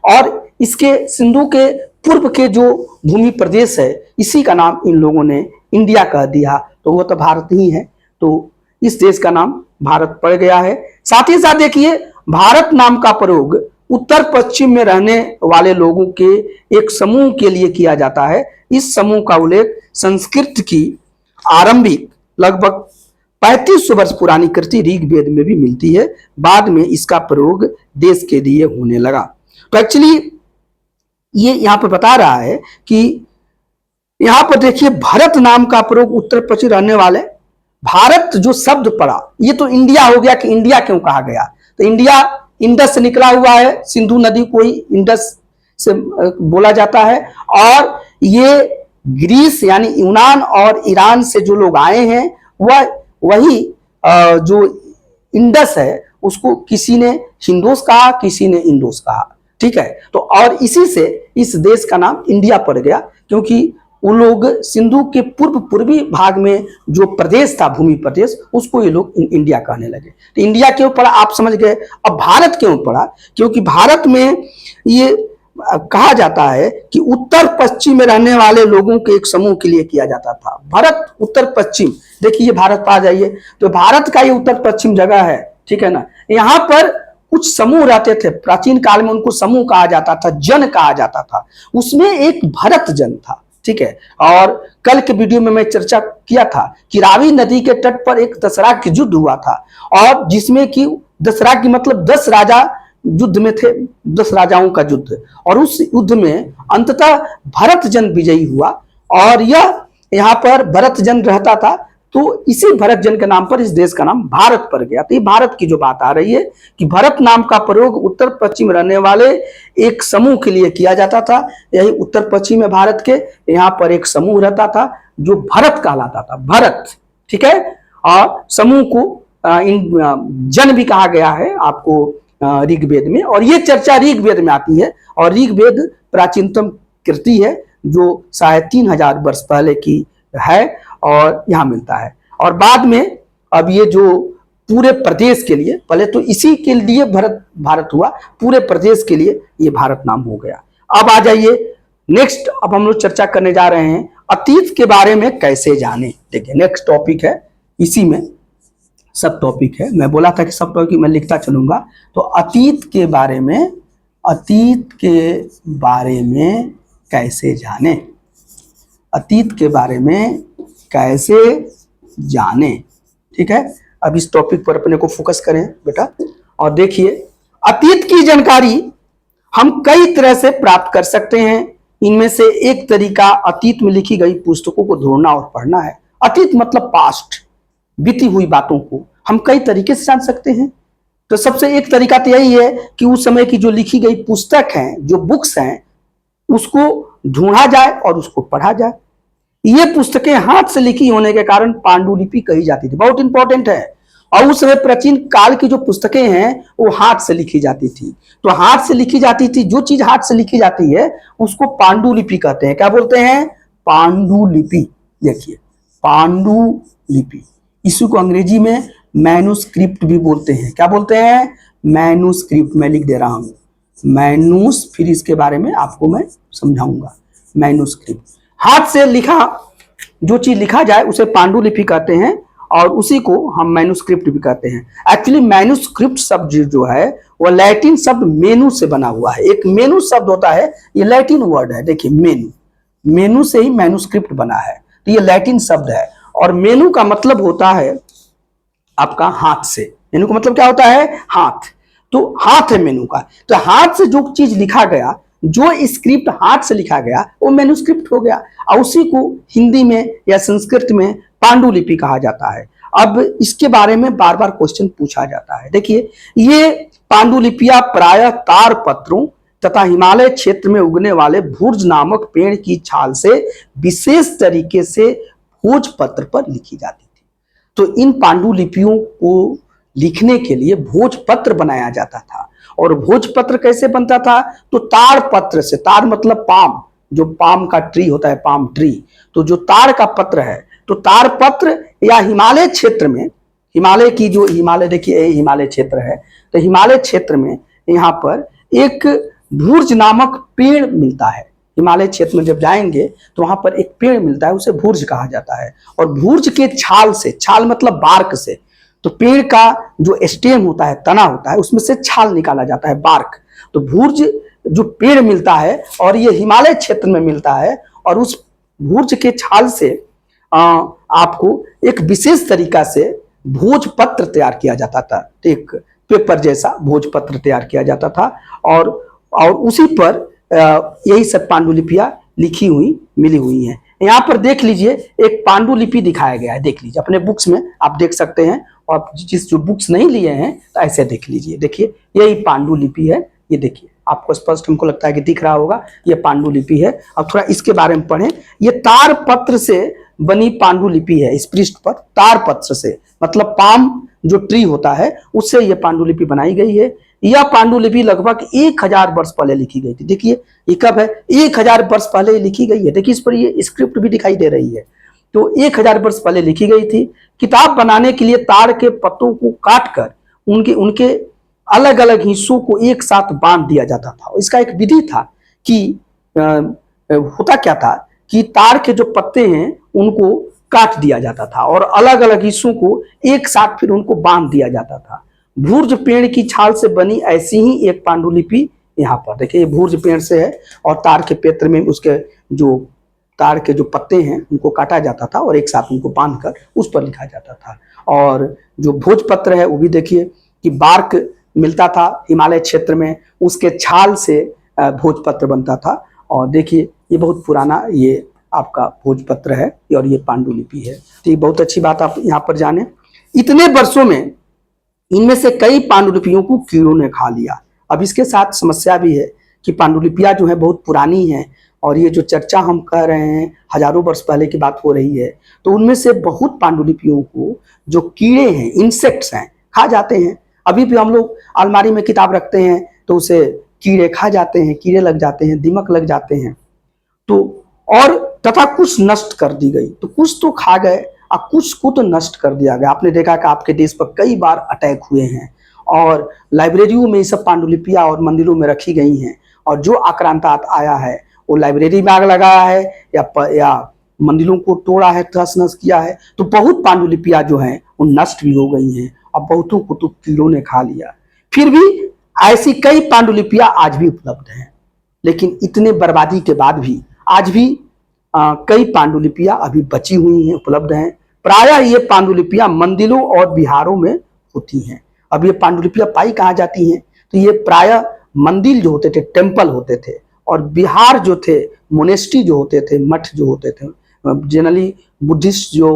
और इसके सिंधु के पूर्व के जो भूमि प्रदेश है इसी का नाम इन लोगों ने इंडिया कह दिया, तो वो तो भारत ही है, तो इस देश का नाम भारत पड़ गया है। साथ ही साथ देखिए, भारत नाम का प्रयोग उत्तर पश्चिम में रहने वाले लोगों के एक समूह के लिए किया जाता है। इस समूह का उल्लेख संस्कृत की आरंभिक लगभग 3500 वर्ष पुरानी कृति ऋग्वेद में भी मिलती है। बाद में इसका प्रयोग देश के लिए होने लगा। तो एक्चुअली ये यहां पर बता रहा है कि यहां पर देखिए, भरत नाम का प्रयोग उत्तर पश्चिम रहने वाले, भारत जो शब्द पड़ा ये तो इंडिया हो गया, कि इंडिया क्यों कहा गया, तो इंडिया इंडस से निकला हुआ है, सिंधु नदी को ही इंडस से बोला जाता है, और ये ग्रीस यानी यूनान और ईरान से जो लोग आए हैं वही जो इंडस है उसको किसी ने हिंदोस कहा, किसी ने इंडोस कहा, ठीक है। तो और इसी से इस देश का नाम इंडिया पड़ गया, क्योंकि वो लोग सिंधु के पूर्वी भाग में जो प्रदेश था, भूमि प्रदेश, उसको ये लोग इंडिया कहने लगे। तो इंडिया क्यों पड़ा आप समझ गए। अब भारत क्यों पड़ा, क्योंकि भारत में ये कहा जाता है कि उत्तर पश्चिम में रहने वाले लोगों के एक समूह के लिए किया जाता था। भारत उत्तर पश्चिम, देखिए ये भारत आ जाइए, तो भारत का ये उत्तर पश्चिम जगह है, ठीक है ना। यहाँ पर कुछ समूह रहते थे, प्राचीन काल में उनको समूह कहा जाता था, जन कहा जाता था। उसमें एक भरत जन था, ठीक है। और कल के वीडियो में मैं चर्चा किया था कि रावी नदी के तट पर एक दशहरा की युद्ध हुआ था, और जिसमें कि दशहरा की मतलब 10 राजा युद्ध में थे, 10 राजाओं का युद्ध, और उस युद्ध में अंततः भरत जन विजयी हुआ, और यह यहाँ पर भरत जन रहता था, तो इसी भरत जन के नाम पर इस देश का नाम भारत पड़ गया। तो ये भारत की जो बात आ रही है कि भरत नाम का प्रयोग उत्तर पश्चिम रहने वाले एक समूह के लिए किया जाता था। यही उत्तर पश्चिम में भारत के यहाँ पर एक समूह रहता था जो भरत कहलाता था, भरत, ठीक है। और समूह को जन भी कहा गया है आपको ऋग्वेद में, और ये चर्चा ऋग्वेद में आती है, और ऋग्वेद प्राचीनतम कृति है जो 3500 वर्ष पहले की है, और यहाँ मिलता है। और बाद में अब ये जो पूरे प्रदेश के लिए, पहले तो इसी के लिए भारत हुआ, पूरे प्रदेश के लिए ये भारत नाम हो गया। अब आ जाइए नेक्स्ट, अब हम लोग चर्चा करने जा रहे हैं अतीत के बारे में कैसे जाने। देखिए नेक्स्ट टॉपिक है, इसी में सब टॉपिक है, मैं बोला था कि सब टॉपिक मैं लिखता चलूंगा। तो अतीत के बारे में कैसे जाने, अतीत के बारे में कैसे जाने, ठीक है। अब इस टॉपिक पर अपने को फोकस करें बेटा, और देखिए अतीत की जानकारी हम कई तरह से प्राप्त कर सकते हैं। इनमें से एक तरीका अतीत में लिखी गई पुस्तकों को ढूंढना और पढ़ना है। अतीत मतलब पास्ट, बीती हुई बातों को हम कई तरीके से जान सकते हैं। तो सबसे एक तरीका तो यही है कि उस समय की जो लिखी गई पुस्तक हैं, जो बुक्स हैं, उसको ढूंढा जाए और उसको पढ़ा जाए। ये पुस्तकें हाथ से लिखी होने के कारण पांडुलिपि कही जाती थी, बहुत इंपॉर्टेंट है। और उस समय प्राचीन काल की जो पुस्तकें हैं वो हाथ से लिखी जाती थी। तो हाथ से लिखी जाती थी, जो चीज हाथ से लिखी जाती है उसको पांडुलिपि कहते हैं। क्या बोलते हैं? पांडुलिपि। देखिए पांडुलिपि, इसी को अंग्रेजी में मैन्युस्क्रिप्ट भी बोलते हैं। क्या बोलते हैं? मैन्युस्क्रिप्ट। मैं लिख दे रहा हूं मैन्युस, फिर इसके बारे में आपको मैं समझाऊंगा। मैन्युस्क्रिप्ट, हाथ से लिखा, जो चीज लिखा जाए उसे पांडुलिपि कहते हैं, और उसी को हम मैन्युस्क्रिप्ट भी कहते हैं। एक्चुअली मैन्युस्क्रिप्ट शब्द जो है वो लैटिन शब्द मेनू से बना हुआ है। एक मेनू शब्द होता है, ये लैटिन वर्ड है। देखिए मेनू से ही मैन्युस्क्रिप्ट बना है, तो ये लैटिन शब्द है। और मेनू का मतलब होता है आपका हाथ से। मेनू का मतलब क्या होता है? हाथ। तो हाथ है मेनू का। तो हाथ से जो चीज लिखा गया, जो स्क्रिप्ट हाथ से लिखा गया, वो मैन्युस्क्रिप्ट हो गया, और उसी को हिंदी में या संस्कृत में पांडुलिपि कहा जाता है। अब इसके बारे में बार बार क्वेश्चन पूछा जाता है। देखिए, ये पांडुलिपियां प्रायः तार पत्रों तथा हिमालय क्षेत्र में उगने वाले भूर्ज नामक पेड़ की छाल से विशेष तरीके से भोजपत्र पर लिखी जाती थी। तो इन पांडुलिपियों को लिखने के लिए भोजपत्र बनाया जाता था। और भोजपत्र कैसे बनता था? तो ताड़ पत्र से, ताड़ मतलब पाम, जो पाम का ट्री होता है, पाम ट्री, तो जो ताड़ का पत्र है, तो ताड़ पत्र या हिमालय क्षेत्र में, हिमालय की जो, हिमालय देखिए हिमालय क्षेत्र है, तो हिमालय क्षेत्र में यहाँ पर एक भूर्ज नामक पेड़ मिलता है। हिमालय क्षेत्र में जब जाएंगे तो वहां पर एक पेड़ मिलता है, उसे भूर्ज कहा जाता है। और भूर्ज के छाल से, छाल मतलब बार्क से, तो पेड़ का जो स्टेम होता है, तना होता है, उसमें से छाल निकाला जाता है, बार्क। तो भूर्ज जो पेड़ मिलता है और ये हिमालय क्षेत्र में मिलता है, और उस भूर्ज के छाल से आपको एक विशेष तरीका से भोजपत्र तैयार किया जाता था। एक पेपर जैसा भोजपत्र तैयार किया जाता था, और उसी पर यही सब पांडुलिपियां लिखी हुई मिली हुई हैं। यहाँ पर देख लीजिए, एक पांडुलिपि दिखाया गया है, देख लीजिए अपने बुक्स में आप देख सकते हैं। और जिस जो बुक्स नहीं लिए हैं तो ऐसे देख लीजिए। देखिए, यही पांडुलिपि है, ये देखिए, आपको स्पष्ट हमको लगता है कि दिख रहा होगा, ये पांडुलिपि है। अब थोड़ा इसके बारे में पढ़ें। ये तार पत्र से बनी पांडुलिपि है। इस पृष्ठ पर तार पत्र से मतलब पाम जो ट्री होता है, उससे यह पांडुलिपि बनाई गई है। यह पांडुलिपि लगभग 1000 वर्ष पहले लिखी गई थी। देखिए ये कब है? 1000 वर्ष पहले लिखी गई है। देखिए इस पर ये स्क्रिप्ट भी दिखाई दे रही है। तो 1000 वर्ष पहले लिखी गई थी। किताब बनाने के लिए ताड़ के पत्तों को काटकर उनके अलग अलग हिस्सों को एक साथ बांध दिया जाता था। इसका एक विधि था कि होता क्या था कि ताड़ के जो पत्ते हैं उनको काट दिया जाता था और अलग अलग हिस्सों को एक साथ फिर उनको बांध दिया जाता था। भूर्ज पेड़ की छाल से बनी ऐसी ही एक पांडुलिपि यहाँ पर देखिए, भूर्ज पेड़ से है और ताड़ के पेत्र में उसके जो ताड़ के जो पत्ते हैं उनको काटा जाता था और एक साथ उनको बांधकर उस पर लिखा जाता था। और जो भोजपत्र है वो भी देखिए कि बार्क मिलता था हिमालय क्षेत्र में, उसके छाल से भोजपत्र बनता था। और देखिए ये बहुत पुराना ये आपका भोजपत्र है और ये पांडुलिपि है। तो ये बहुत अच्छी बात आप यहाँ पर जाने। इतने वर्षों में इनमें से कई पांडुलिपियों को कीड़ों ने खा लिया। अब इसके साथ समस्या भी है कि पांडुलिपियां जो है बहुत पुरानी हैं और ये जो चर्चा हम कर रहे हैं हजारों वर्ष पहले की बात हो रही है, तो उनमें से बहुत पांडुलिपियों को जो कीड़े हैं, इंसेक्ट्स हैं, खा जाते हैं। अभी भी हम लोग अलमारी में किताब रखते हैं तो उसे कीड़े खा जाते हैं, कीड़े लग जाते हैं, दीमक लग जाते हैं। तो और तथा कुछ नष्ट कर दी गई, तो कुछ तो खा गए और कुछ को तो नष्ट कर दिया गया। आपने देखा कि आपके देश पर कई बार अटैक हुए हैं और लाइब्रेरियों में ये सब पांडुलिपियां और मंदिरों में रखी गई हैं, और जो आक्रांता आया है वो लाइब्रेरी में आग लगाया है या मंदिरों को तोड़ा है, तहस नहस किया है। तो बहुत पांडुलिपियां जो हैं वो नष्ट भी हो गई हैं और बहुतों को तो कीड़ों ने खा लिया। फिर भी ऐसी कई पांडुलिपियां आज भी उपलब्ध हैं, लेकिन इतने बर्बादी के बाद भी आज भी कई पांडुलिपियां अभी बची हुई हैं, उपलब्ध हैं। प्रायः ये पांडुलिपियां मंदिरों और विहारों में होती हैं। अब ये पांडुलिपियां पाई कहाँ जाती हैं? तो ये प्रायः मंदिर जो होते थे, टेम्पल होते थे, और विहार जो थे, मोनेस्ट्री जो होते थे, मठ जो होते थे, जनरली बुद्धिस्ट जो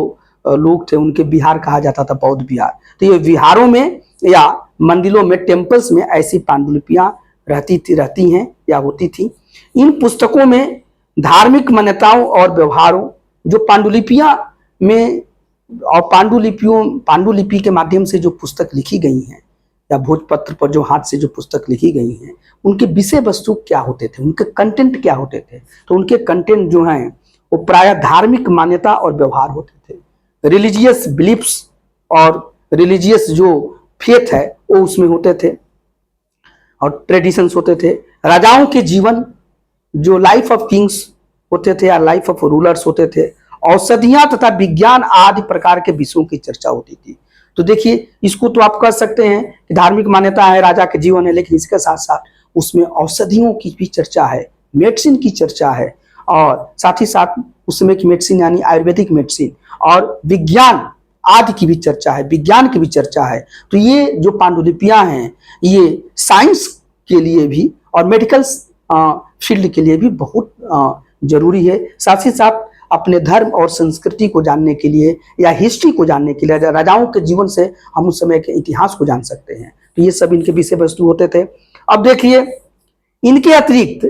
लोग थे उनके विहार कहा जाता था, बौद्ध विहार। तो ये विहारों में या मंदिरों में, टेम्पल्स में ऐसी पांडुलिपियां रहती हैं या होती थी। इन पुस्तकों में धार्मिक मान्यताओं और व्यवहारों जो पांडुलिपियां में और पांडुलिपि के माध्यम से जो पुस्तक लिखी गई हैं या भोजपत्र पर जो हाथ से जो पुस्तक लिखी गई हैं, उनके विषय वस्तु क्या होते थे, उनके कंटेंट क्या होते थे? तो उनके कंटेंट जो हैं वो प्रायः धार्मिक मान्यता और व्यवहार होते थे। रिलीजियस बिलीफ्स और रिलीजियस जो फेथ है वो उसमें होते थे और ट्रेडिशंस होते थे। राजाओं के जीवन जो लाइफ ऑफ किंग्स होते थे या लाइफ ऑफ रूलर्स होते थे। औषधियां तथा विज्ञान आदि प्रकार के विषयों की चर्चा होती थी। तो देखिए इसको तो आप कह सकते हैं कि धार्मिक मान्यता है, राजा के जीवन है, लेकिन इसके साथ साथ उसमें औषधियों की भी चर्चा है, मेडिसिन की चर्चा है, और साथ ही साथ उस समय की मेडिसिन यानी आयुर्वेदिक मेडिसिन और विज्ञान आदि की भी चर्चा है, विज्ञान की भी चर्चा है। तो ये जो पांडुलिपियां हैं ये साइंस के लिए भी और मेडिकल फील्ड के लिए भी बहुत जरूरी है। साथ ही साथ अपने धर्म और संस्कृति को जानने के लिए या हिस्ट्री को जानने के लिए, राजाओं के जीवन से हम उस समय के इतिहास को जान सकते हैं। तो ये सब इनके विषय वस्तु होते थे। अब देखिए, इनके अतिरिक्त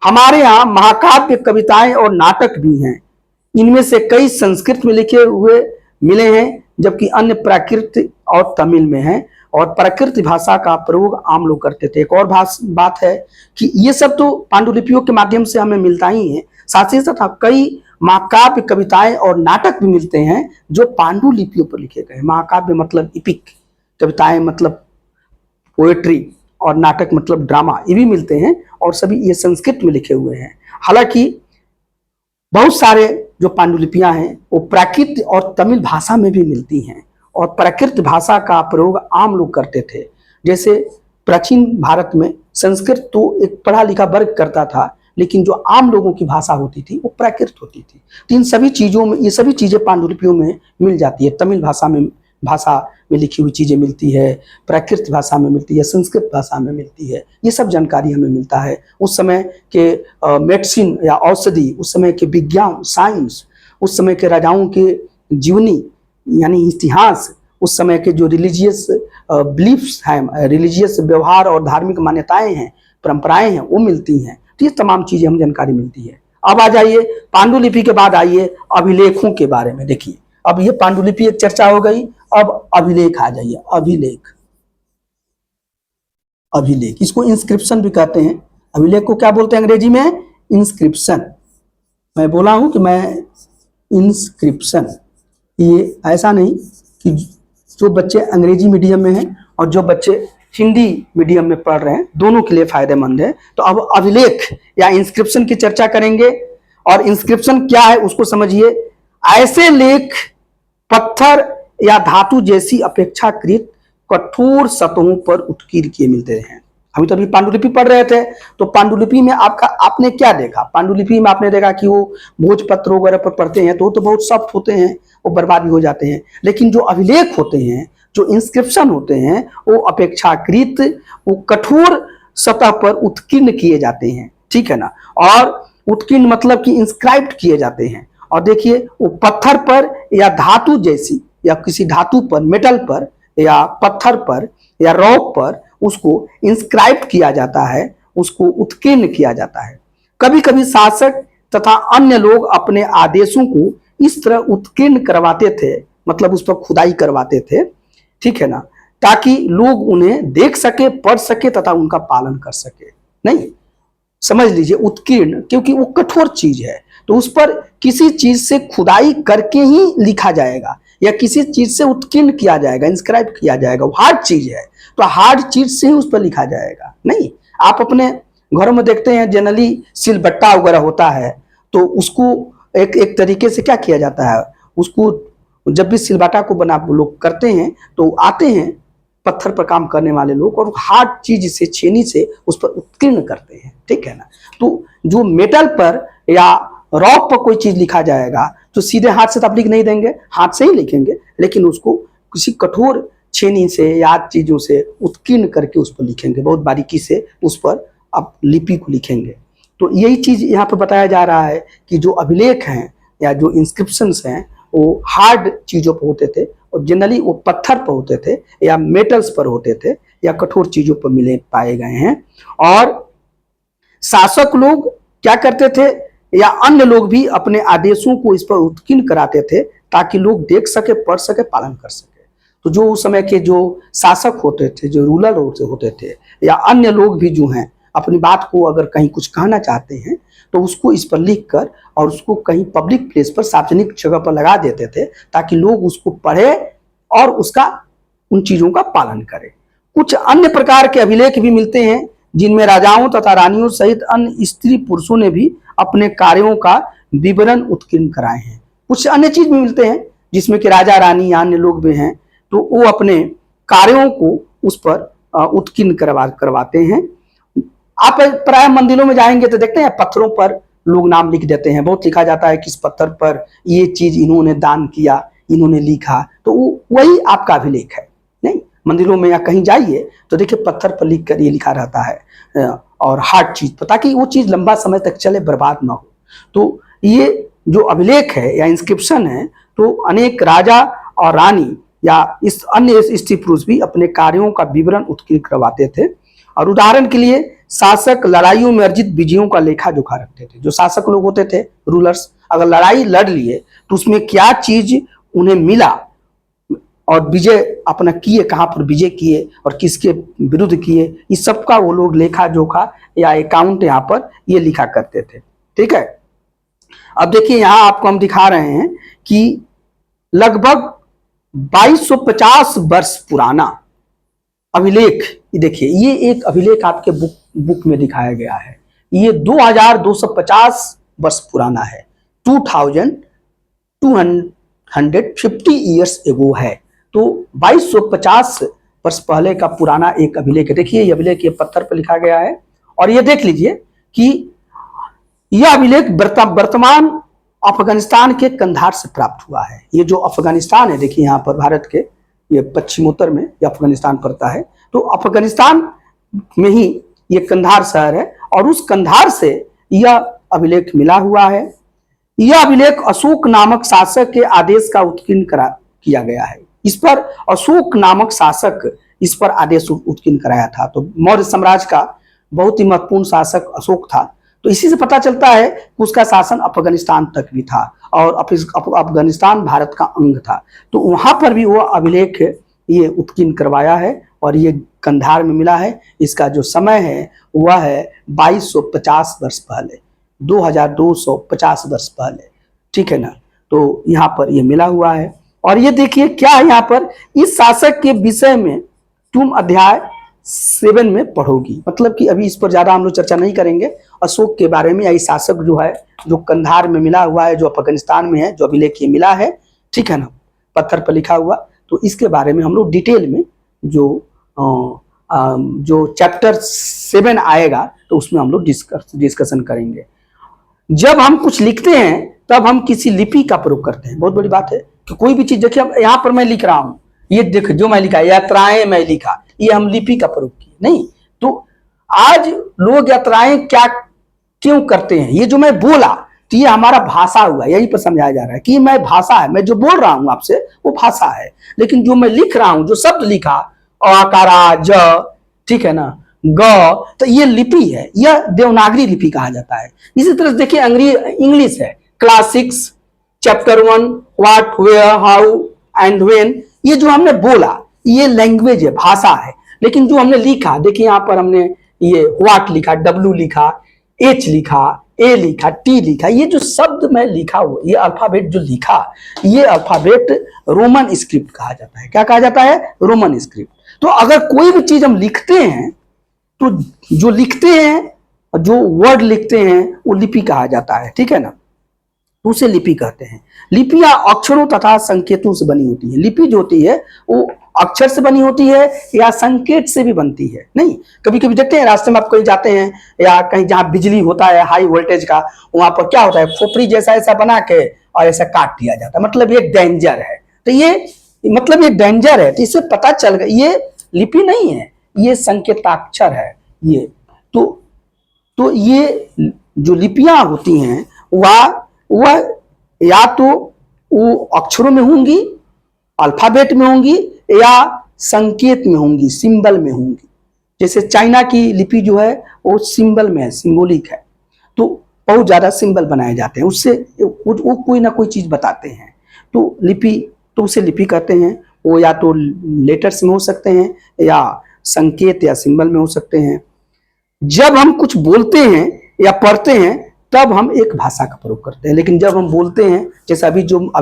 हमारे यहाँ महाकाव्य, कविताएं और नाटक भी हैं। इनमें से कई संस्कृत में लिखे हुए मिले हैं, जबकि अन्य प्राकृत और तमिल में हैं। और प्राकृत भाषा का प्रयोग आम लोग करते थे। एक और बात है कि ये सब तो पांडुलिपियों के माध्यम से हमें मिलता ही है, साथ ही साथ कई महाकाव्य, कविताएं और नाटक भी मिलते हैं जो पांडुलिपियों पर लिखे गए। महाकाव्य मतलब इपिक, कविताएं मतलब पोएट्री और नाटक मतलब ड्रामा, ये भी मिलते हैं और सभी ये संस्कृत में लिखे हुए हैं। हालांकि बहुत सारे जो पांडुलिपियां हैं वो प्राकृत और तमिल भाषा में भी मिलती हैं और प्राकृत भाषा का प्रयोग आम लोग करते थे। जैसे प्राचीन भारत में संस्कृत तो एक पढ़ा लिखा वर्ग करता था, लेकिन जो आम लोगों की भाषा होती थी वो प्राकृत होती थी। तो इन सभी चीजों में, ये सभी चीजें पांडुलिपियों में मिल जाती है। तमिल भाषा में लिखी हुई चीजें मिलती है, प्राकृत भाषा में मिलती है, संस्कृत भाषा में मिलती है। ये सब जानकारी हमें मिलता है। उस समय के मेडिसिन या औषधि, उस समय के विज्ञान, साइंस, उस समय के राजाओं के जीवनी यानी इतिहास, उस समय के जो रिलीजियस बिलीफ्स हैं, रिलीजियस व्यवहार और धार्मिक मान्यताएं हैं, परंपराएं हैं, वो मिलती हैं। तो ये तमाम चीजें हमें जानकारी मिलती है। अब आ जाइए पांडुलिपि के बाद आइए अभिलेखों के बारे में। देखिए, अब ये पांडुलिपि एक चर्चा हो गई, अब अभिलेख आ जाइए। अभिलेख इसको इंस्क्रिप्शन भी कहते हैं। अभिलेख को क्या बोलते हैं अंग्रेजी में? इंस्क्रिप्शन। मैं बोला हूं कि मैं इंस्क्रिप्शन, ये ऐसा नहीं कि जो बच्चे अंग्रेजी मीडियम में हैं और जो बच्चे हिंदी मीडियम में पढ़ रहे हैं, दोनों के लिए फायदेमंद है। तो अब अभिलेख या इंस्क्रिप्शन की चर्चा करेंगे। और इंस्क्रिप्शन क्या है उसको समझिए। ऐसे लेख पत्थर या धातु जैसी अपेक्षाकृत कठोर सतहों पर उत्कीर्ण किए मिलते हैं। अभी तो अभी पांडुलिपि पढ़ रहे थे, तो पांडुलिपि में आपने क्या देखा? पांडुलिपि में आपने देखा कि वो भोजपत्र वगैरह पर पढ़ते हैं तो बहुत सॉफ्ट होते हैं, वो बर्बादी हो जाते हैं। लेकिन जो अभिलेख होते हैं, जो इंस्क्रिप्शन होते हैं, वो अपेक्षाकृत वो कठोर सतह पर उत्कीर्ण किए जाते हैं। ठीक है ना? और उत्कीर्ण मतलब कि इंस्क्राइब्ड किए जाते हैं। और देखिए, वो पत्थर पर या धातु जैसी या किसी धातु पर, मेटल पर या पत्थर पर या रॉक पर उसको इंस्क्राइब किया जाता है, उसको उत्कीर्ण किया जाता है। कभी कभी शासक तथा अन्य लोग अपने आदेशों को इस तरह उत्कीर्ण करवाते थे, मतलब उस पर खुदाई करवाते थे, ठीक है ना, ताकि लोग उन्हें देख सके, पढ़ सके तथा उनका पालन कर सके। नहीं, समझ लीजिए, उत्कीर्ण क्योंकि वो कठोर चीज है, तो उस पर किसी चीज से खुदाई करके ही लिखा जाएगा या किसी चीज से उत्कीर्ण किया जाएगा, इंस्क्राइब किया जाएगा। वो हार्ड चीज है तो हार्ड चीज से ही उस पर लिखा जाएगा। नहीं, आप अपने घरों में देखते हैं जनरली सिलबट्टा वगैरह होता है, तो उसको एक तरीके से क्या किया जाता है, उसको जब भी सिलबट्टा को बना लोग करते हैं तो आते हैं पत्थर पर काम करने वाले लोग और हार्ड चीज से, छेनी से उस पर उत्कीर्ण करते हैं। ठीक है ना? तो जो मेटल पर या रॉक पर कोई चीज लिखा जाएगा तो सीधे हाथ से तो आप लिख नहीं देंगे, हाथ से ही लिखेंगे, लेकिन उसको किसी कठोर छेनी से या चीजों से उत्कीर्ण करके उस पर लिखेंगे, बहुत बारीकी से उस पर आप लिपि को लिखेंगे। तो यही चीज यहाँ पर बताया जा रहा है कि जो अभिलेख हैं या जो इंस्क्रिप्शंस हैं वो हार्ड चीजों पर होते थे और जनरली वो पत्थर पर होते थे या मेटल्स पर होते थे या कठोर चीजों पर मिले पाए गए हैं। और शासक लोग क्या करते थे या अन्य लोग भी अपने आदेशों को इस पर उत्कीर्ण कराते थे ताकि लोग देख सके, पढ़ सके, पालन कर सके। तो जो उस समय के जो शासक होते थे, जो रूलर होते थे या अन्य लोग भी जो हैं, अपनी बात को अगर कहीं कुछ कहना चाहते हैं तो उसको इस पर लिख कर और उसको कहीं पब्लिक प्लेस पर, सार्वजनिक जगह पर लगा देते थे ताकि लोग उसको पढ़े और उसका उन चीजों का पालन करें। कुछ अन्य प्रकार के अभिलेख भी मिलते हैं जिनमें राजाओं तथा रानियों सहित अन्य स्त्री पुरुषों ने भी अपने कार्यों का विवरण उत्कीर्ण कराए हैं। कुछ अन्य चीज भी मिलते हैं जिसमें कि राजा रानी या अन्य लोग भी हैं, तो वो अपने कार्यों को उस पर उत्कीर्ण करवाते हैं। आप प्राय मंदिरों में जाएंगे तो देखते हैं पत्थरों पर लोग नाम लिख देते हैं, बहुत लिखा जाता है किस पत्थर पर ये चीज इन्होंने दान किया, इन्होंने लिखा, तो वही आपका अभिलेख है। नहीं, मंदिरों में या कहीं जाइए तो देखिए पत्थर पर लिख कर ये लिखा रहता है और हार्ड चीज पर, ताकि वो चीज लंबा समय तक चले, बर्बाद ना हो। तो ये जो अभिलेख है या इंस्क्रिप्शन है, तो अनेक राजा और रानी या इस अन्य स्त्री पुरुष भी अपने कार्यों का विवरण उत्कीर्ण करवाते थे। और उदाहरण के लिए शासक लड़ाइयों में अर्जित विजयों का लेखा जोखा रखते थे। जो शासक लोग होते थे, रूलर्स, अगर लड़ाई लड़ लिए तो उसमें क्या चीज उन्हें मिला और विजय अपना किए, कहाँ पर विजय किए और किसके विरुद्ध किए, इस सब का वो लोग लेखा जोखा या अकाउंट यहाँ पर ये लिखा करते थे। ठीक है, अब देखिए यहाँ आपको हम दिखा रहे हैं कि लगभग 2250 वर्ष पुराना अभिलेख, ये देखिए, ये एक अभिलेख आपके बुक में दिखाया गया है। ये 2250 वर्ष पुराना है, 2250 ईयर्स एगो है। तो 2250 वर्ष पहले का पुराना एक अभिलेख है। देखिए ये अभिलेख ये पत्थर पर लिखा गया है और ये देख लीजिए कि यह अभिलेख वर्तमान अफगानिस्तान के कंधार से प्राप्त हुआ है। ये जो अफगानिस्तान है, देखिए यहाँ पर भारत के ये पश्चिमोत्तर में ये अफगानिस्तान पड़ता है, तो अफगानिस्तान में ही ये कंधार शहर है और उस कंधार से यह अभिलेख मिला हुआ है। यह अभिलेख अशोक नामक शासक के आदेश का उत्कीर्ण किया गया है। इस पर अशोक नामक शासक इस पर आदेश उत्कीर्ण कराया था। तो मौर्य साम्राज्य का बहुत ही महत्वपूर्ण शासक अशोक था। तो इसी से पता चलता है कि उसका शासन अफगानिस्तान तक भी था और अफगानिस्तान भारत का अंग था। तो वहां पर भी वो अभिलेख ये उत्कीर्ण करवाया है और ये कंधार में मिला है। इसका जो समय है वह है 2250 वर्ष पहले, 2250 वर्ष पहले। ठीक है ना, तो यहाँ पर ये मिला हुआ है। और ये देखिए क्या है यहाँ पर, इस शासक के विषय में तुम अध्याय 7 में पढ़ोगी। मतलब कि अभी इस पर ज्यादा हम लोग चर्चा नहीं करेंगे अशोक के बारे में, या इस शासक जो है जो कंधार में मिला हुआ है, जो अफगानिस्तान में है, जो अभिलेख ये मिला है, ठीक है ना, पत्थर पर लिखा हुआ। तो इसके बारे में हम लोग डिटेल में जो चैप्टर 7 आएगा तो उसमें हम लोग डिस्कशन करेंगे। जब हम कुछ लिखते हैं तब हम किसी लिपि का प्रयोग करते हैं। बहुत बड़ी बात है कि कोई भी चीज, देखिए यहाँ पर मैं लिख रहा हूँ, ये देख जो मैं लिखा, यात्राएं मैं लिखा, ये हम लिपि का प्रयोग किए नहीं। तो आज लोग यात्राएं क्या क्यों करते हैं, ये जो मैं बोला तो ये हमारा भाषा हुआ, यही पर समझाया जा रहा है कि मैं भाषा है, मैं जो बोल रहा हूं आपसे वो भाषा है। लेकिन जो मैं लिख रहा हूं, जो शब्द लिखा, अकारा, ज, ठीक है ना, ग, तो ये लिपि है, यह देवनागरी लिपि कहा जाता है। इसी तरह देखिए इंग्लिश है, class 6 chapter 1 what, where, how and when, ये जो हमने बोला ये लैंग्वेज है, भाषा है। लेकिन जो हमने लिखा, देखिए यहाँ पर हमने ये व्हाट लिखा, डब्ल्यू लिखा, एच लिखा, ए लिखा, टी लिखा, ये जो शब्द मैं लिखा हुआ, ये अल्फाबेट जो लिखा, ये अल्फाबेट रोमन स्क्रिप्ट कहा जाता है। क्या कहा जाता है? Roman script. तो अगर कोई भी चीज हम लिखते हैं तो जो लिखते हैं, जो वर्ड लिखते हैं, वो लिपि कहा जाता है। ठीक है ना, उसे लिपि कहते हैं। लिपियां अक्षरों तथा संकेतों से बनी होती है। लिपि जो होती है वो अक्षर से बनी होती है या संकेत से भी बनती है। नहीं, कभी कभी देखते हैं रास्ते में आप कहीं जाते हैं या कहीं जहां बिजली होता है हाई वोल्टेज का, वहां पर क्या होता है, खोपड़ी जैसा ऐसा बना के और ऐसा काट दिया जाता है, मतलब ये डेंजर है। तो ये मतलब ये डेंजर है, तो इससे पता चल गया ये लिपि नहीं है, ये संकेताक्षर है। ये तो ये जो लिपियां होती हैं वह या तो वो अक्षरों में होंगी, अल्फाबेट में होंगी, या संकेत में होंगी, सिंबल में होंगी। जैसे चाइना की लिपि जो है वो सिंबल में है, सिंबॉलिक है। तो बहुत ज्यादा सिंबल बनाए जाते हैं, उससे वो कोई ना कोई चीज बताते हैं। तो लिपि, तो उसे लिपि कहते हैं। वो या तो लेटर्स में हो सकते हैं या संकेत या सिंबल में हो सकते हैं। जब हम कुछ बोलते हैं या पढ़ते हैं तब हम एक भाषा का प्रयोग करते हैं। लेकिन जब हम बोलते हैं, जैसे अभी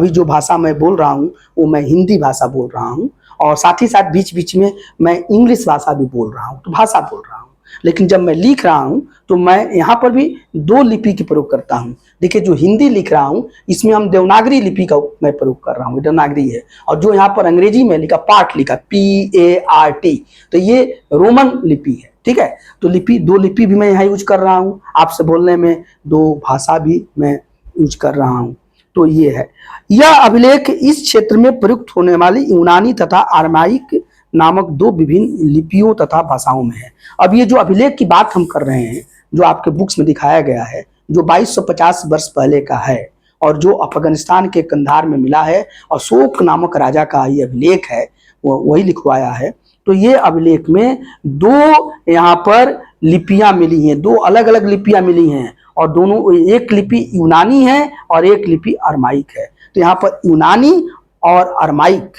जो भाषा मैं बोल रहा हूँ वो मैं हिंदी भाषा बोल रहा हूँ, और साथ ही साथ बीच बीच में मैं इंग्लिश भाषा भी बोल रहा हूँ, तो भाषा बोल रहा हूँ। लेकिन जब मैं लिख रहा हूँ तो मैं यहाँ पर भी 2 लिपि के प्रयोग करता हूँ। देखिए जो हिंदी लिख रहा हूँ इसमें हम देवनागरी लिपि का मैं प्रयोग कर रहा हूँ, देवनागरी है। और जो यहाँ पर अंग्रेजी में लिखा, पार्ट लिखा, PART, तो ये रोमन लिपि है। ठीक है, तो 2 लिपि भी मैं यहाँ यूज कर रहा हूँ, आपसे बोलने में 2 भाषा भी मैं यूज कर रहा हूँ। तो ये है, यह अभिलेख इस क्षेत्र में प्रयुक्त होने वाली यूनानी तथा अरमाइक नामक 2 विभिन्न लिपियों तथा भाषाओं में है। अब ये जो अभिलेख की बात हम कर रहे हैं, जो आपके बुक्स में दिखाया गया है, जो 2250 वर्ष पहले का है, और जो अफगानिस्तान के कंधार में मिला है, अशोक नामक राजा का ये अभिलेख है, वो वही लिखवाया है। तो ये अभिलेख में दो यहाँ पर लिपियां मिली हैं, दो अलग अलग लिपियां मिली हैं, और दोनों, एक लिपि यूनानी है और एक लिपि अरमाइक है। तो यहाँ पर यूनानी और अरमाइक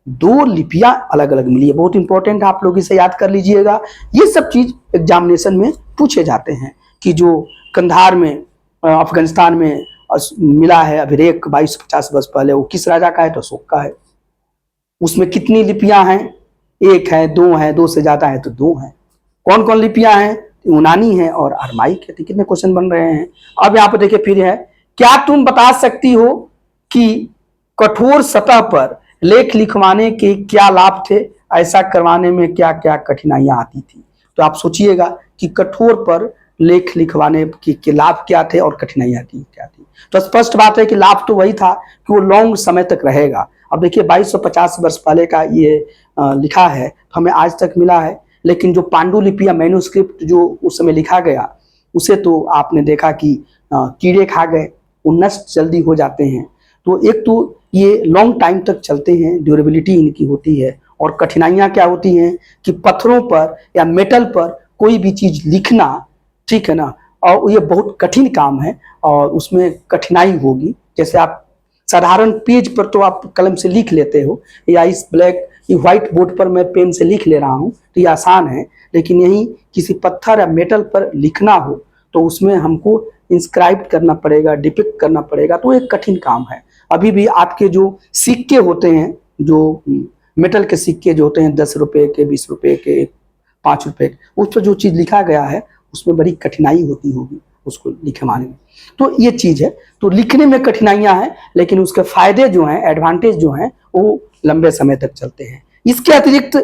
दो लिपियां अलग अलग मिली है। बहुत इंपॉर्टेंट, आप लोग इसे याद कर लीजिएगा। ये सब चीज एग्जामिनेशन में पूछे जाते हैं कि जो कंधार में अफगानिस्तान में मिला है अभिलेख 2250 वर्ष पहले, वो किस राजा का है? तो अशोक का है। उसमें कितनी लिपियां हैं? एक है, दो है, दो से ज्यादा है तो दो है। कौन कौन लिपियां हैं? यूनानी है और अरमाइक है। तो कितने क्वेश्चन बन रहे हैं। अब यहाँ पर देखिए फिर है, क्या तुम बता सकती हो कि कठोर सतह पर लेख लिखवाने के क्या लाभ थे? ऐसा करवाने में क्या क्या कठिनाइयां आती थी? तो आप सोचिएगा कि कठोर पर लेख लिखवाने के लाभ क्या थे और कठिनाइयां क्या थी। तो स्पष्ट बात है कि लाभ तो वही था कि वो लॉन्ग समय तक रहेगा। अब देखिए 2250 वर्ष पहले का ये लिखा है, तो हमें आज तक मिला है, लेकिन जो पांडुलिपि या मैन्युस्क्रिप्ट जो उस समय लिखा गया, उसे तो आपने देखा कि कीड़े खा गए, वो नष्ट जल्दी हो जाते हैं। तो एक तो ये लॉन्ग टाइम तक चलते हैं, ड्यूरेबिलिटी इनकी होती है। और कठिनाइयां क्या होती हैं कि पत्थरों पर या मेटल पर कोई भी चीज लिखना, ठीक है ना, और ये बहुत कठिन काम है और उसमें कठिनाई होगी। जैसे आप साधारण पेज पर तो आप कलम से लिख लेते हो, या इस ब्लैक व्हाइट बोर्ड पर मैं पेन से लिख ले रहा हूँ, तो ये आसान है। लेकिन यही किसी पत्थर या मेटल पर लिखना हो तो उसमें हमको इंस्क्राइब करना पड़ेगा, डिपिक्ट करना पड़ेगा, तो एक कठिन काम है। अभी भी आपके जो सिक्के होते हैं, जो मेटल के सिक्के जो होते हैं 10 रुपए के, 20 रुपए के, 5 रुपए के, उस पर जो चीज लिखा गया है उसमें बड़ी कठिनाई होती होगी उसको लिखवाने में। तो ये चीज है, तो लिखने में कठिनाइयां हैं, लेकिन उसके फायदे जो हैं, एडवांटेज जो हैं, वो लंबे समय तक चलते हैं। इसके अतिरिक्त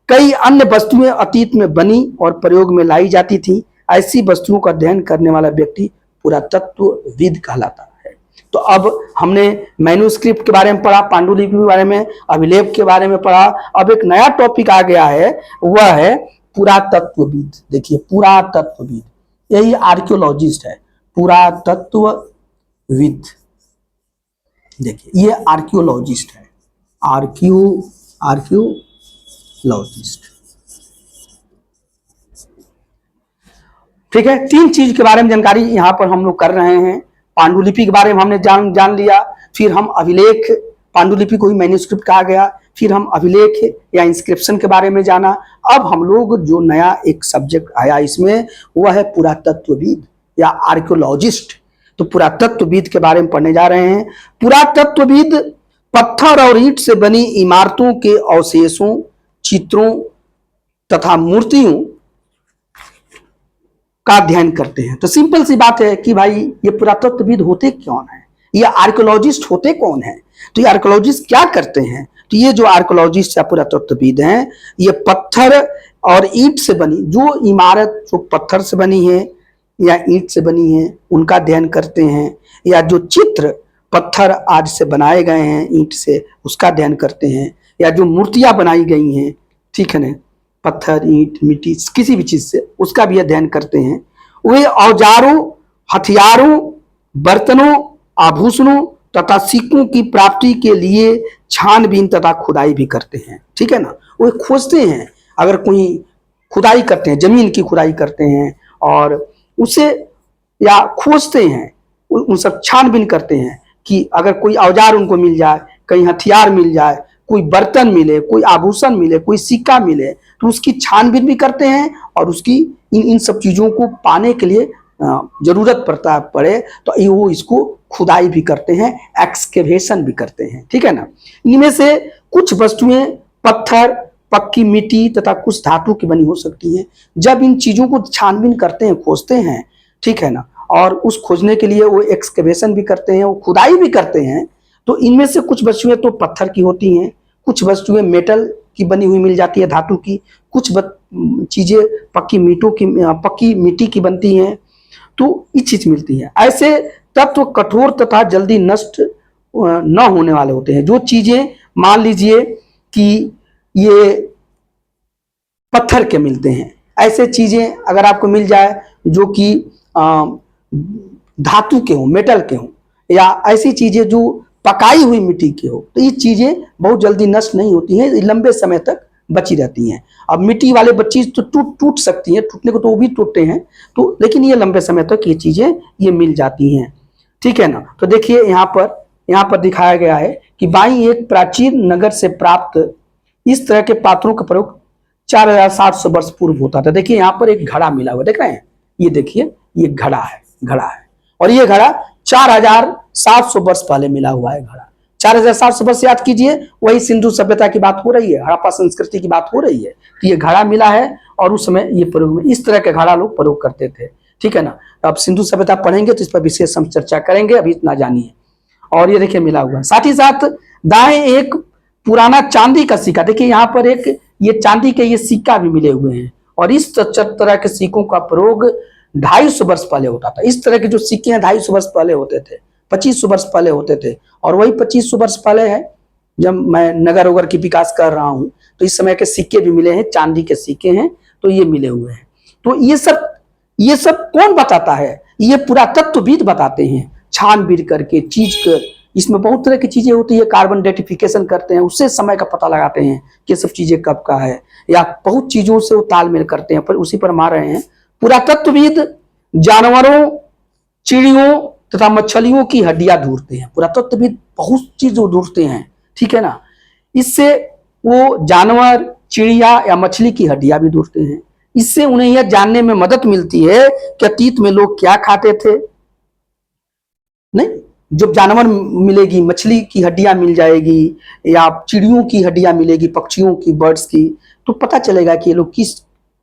कई अन्य वस्तुएं अतीत में बनी और प्रयोग में लाई जाती थी। ऐसी वस्तुओं का अध्ययन करने वाला व्यक्ति पुरातत्वविद कहलाता है। तो अब हमने मैन्युस्क्रिप्ट के बारे में पढ़ा, पांडुलिपि के बारे में, अभिलेख के बारे में पढ़ा। अब एक नया टॉपिक आ गया है, वह है पुरातत्वविद। देखिए पुरातत्वविद, यही आर्कियोलॉजिस्ट है, पुरातत्वविद। देखिए ये आर्कियोलॉजिस्ट है, आर्कियोलॉजिस्ट, ठीक है। तीन चीज के बारे में जानकारी यहां पर हम लोग कर रहे हैं। पांडुलिपि के बारे में हमने जान लिया, फिर हम अभिलेख, पांडुलिपि को ही मैन्युस्क्रिप्ट कहा गया, फिर हम अभिलेख या इंस्क्रिप्शन के बारे में जाना। अब हम लोग जो नया एक सब्जेक्ट आया इसमें, वह है पुरातत्वविद या आर्कियोलॉजिस्ट। तो पुरातत्वविद के बारे में पढ़ने जा रहे हैं। पुरातत्वविद पत्थर और ईंट से बनी इमारतों के अवशेषों, चित्रों तथा मूर्तियों का अध्ययन करते हैं। तो सिंपल सी बात है कि भाई ये पुरातत्वविद होते कौन है, ये आर्कियोलॉजिस्ट होते कौन है। तो ये आर्कियोलॉजिस्ट क्या करते हैं? तो ये जो आर्कियोलॉजिस्ट या पुरातत्वविद हैं, ये पत्थर और ईंट से बनी जो इमारत जो पत्थर से बनी है या ईंट से बनी है उनका अध्ययन करते हैं, या जो चित्र पत्थर आज से बनाए गए हैं ईंट से उसका अध्ययन करते हैं, या जो मूर्तियां बनाई गई हैं, ठीक है ना, पत्थर, ईंट, मिट्टी, किसी भी चीज से, उसका भी अध्ययन करते हैं। वे औजारों, हथियारों, बर्तनों, आभूषणों तथा सिक्कों की प्राप्ति के लिए छानबीन तथा खुदाई भी करते हैं, ठीक है ना। वो खोजते हैं, अगर कोई खुदाई करते हैं, जमीन की खुदाई करते हैं और उसे या खोजते हैं, उन सब छानबीन करते हैं कि अगर कोई औजार उनको मिल जाए, कहीं हथियार मिल जाए, कोई बर्तन मिले, कोई आभूषण मिले, कोई सिक्का मिले, तो उसकी छानबीन भी करते हैं। और उसकी इन सब चीजों को पाने के लिए जरूरत पड़े तो वो इसको खुदाई भी करते हैं, एक्सकेवेशन भी करते हैं, ठीक है ना। इनमें से कुछ वस्तुएं पत्थर, पक्की मिट्टी तथा कुछ धातु की बनी हो सकती हैं। जब इन चीजों को छानबीन करते हैं, खोजते हैं, ठीक है ना, और उस खोजने के लिए वो एक्सकेवेशन भी करते हैं, वो खुदाई भी करते हैं, तो इनमें से कुछ वस्तुएं तो पत्थर की होती हैं, कुछ वस्तुएं मेटल की बनी हुई मिल जाती है, धातु की, कुछ चीजें पक्की मिट्टी की बनती हैं, तो ये चीज मिलती है। ऐसे तत्व कठोर तथा जल्दी नष्ट न होने वाले होते हैं। जो चीजें मान लीजिए कि ये पत्थर के मिलते हैं, ऐसे चीजें अगर आपको मिल जाए जो कि धातु के हों, मेटल के हों, या ऐसी चीजें जो पकाई हुई मिट्टी की हो, तो ये चीजें बहुत जल्दी नष्ट नहीं होती हैं, लंबे समय तक बची रहती हैं। अब मिट्टी वाले चीज तो टूट सकती हैं, टूटने को तो वो भी टूटते हैं, तो लेकिन ये लंबे समय तक ये चीजें ये मिल जाती हैं, ठीक है ना। तो देखिए यहाँ पर दिखाया गया है कि बाई एक प्राचीन नगर से प्राप्त इस तरह के पात्रों का प्रयोग 4700 वर्ष पूर्व होता था। देखिए यहाँ पर एक घड़ा मिला हुआ, देख रहे हैं, ये देखिए, ये घड़ा है और ये घड़ा 4700 वर्ष पहले मिला हुआ है घड़ा। 4700 वर्ष याद कीजिए, वही सिंधु सभ्यता की बात हो रही है, हड़प्पा संस्कृति की बात हो रही है। तो ये घड़ा मिला है और उस समय ये प्रयोग में इस तरह के घड़ा लोग प्रयोग करते थे, ठीक है ना। अब सिंधु सभ्यता पढ़ेंगे तो इस पर विशेष हम चर्चा करेंगे, अभी इतना जानिए। और ये देखिए मिला हुआ, साथ ही साथ दाएं एक पुराना चांदी का सिक्का, देखिए यहाँ पर एक ये चांदी के ये सिक्का भी मिले हुए हैं, और इस तरह के सिक्कों का प्रयोग 250 वर्ष पहले होता था। इस तरह के जो सिक्के हैं 250 वर्ष पहले होते थे, 2500 वर्ष पहले होते थे, और वही 2500 वर्ष पहले है जब मैं नगर वगर की विकास कर रहा हूं, तो इस समय के सिक्के भी मिले हैं, चांदी के सिक्के हैं, तो ये मिले हुए हैं। तो ये सब कौन बताता है? ये पुरातत्वविद बताते हैं, छानबीन करके चीज कर, इसमें बहुत तरह की चीजें होती है, कार्बन डेटिफिकेशन करते हैं, उससे समय का पता लगाते हैं कि सब चीजें कब का है, या बहुत चीजों से वो तालमेल करते हैं, पर उसी पर मार रहे हैं। पुरातत्वविद जानवरों, चिड़ियों तथा मछलियों की हड्डियां ढूंढते हैं, पुरातत्वविद बहुत चीज ढूंढते हैं, ठीक है ना। इससे वो जानवर, चिड़िया या मछली की हड्डियां भी ढूंढते हैं। इससे उन्हें यह जानने में मदद मिलती है कि अतीत में लोग क्या खाते थे। नहीं, जब जानवर मिलेगी, मछली की हड्डियां मिल जाएगी, या चिड़ियों की हड्डियां मिलेगी, पक्षियों की, बर्ड्स की, तो पता चलेगा कि ये लोग किस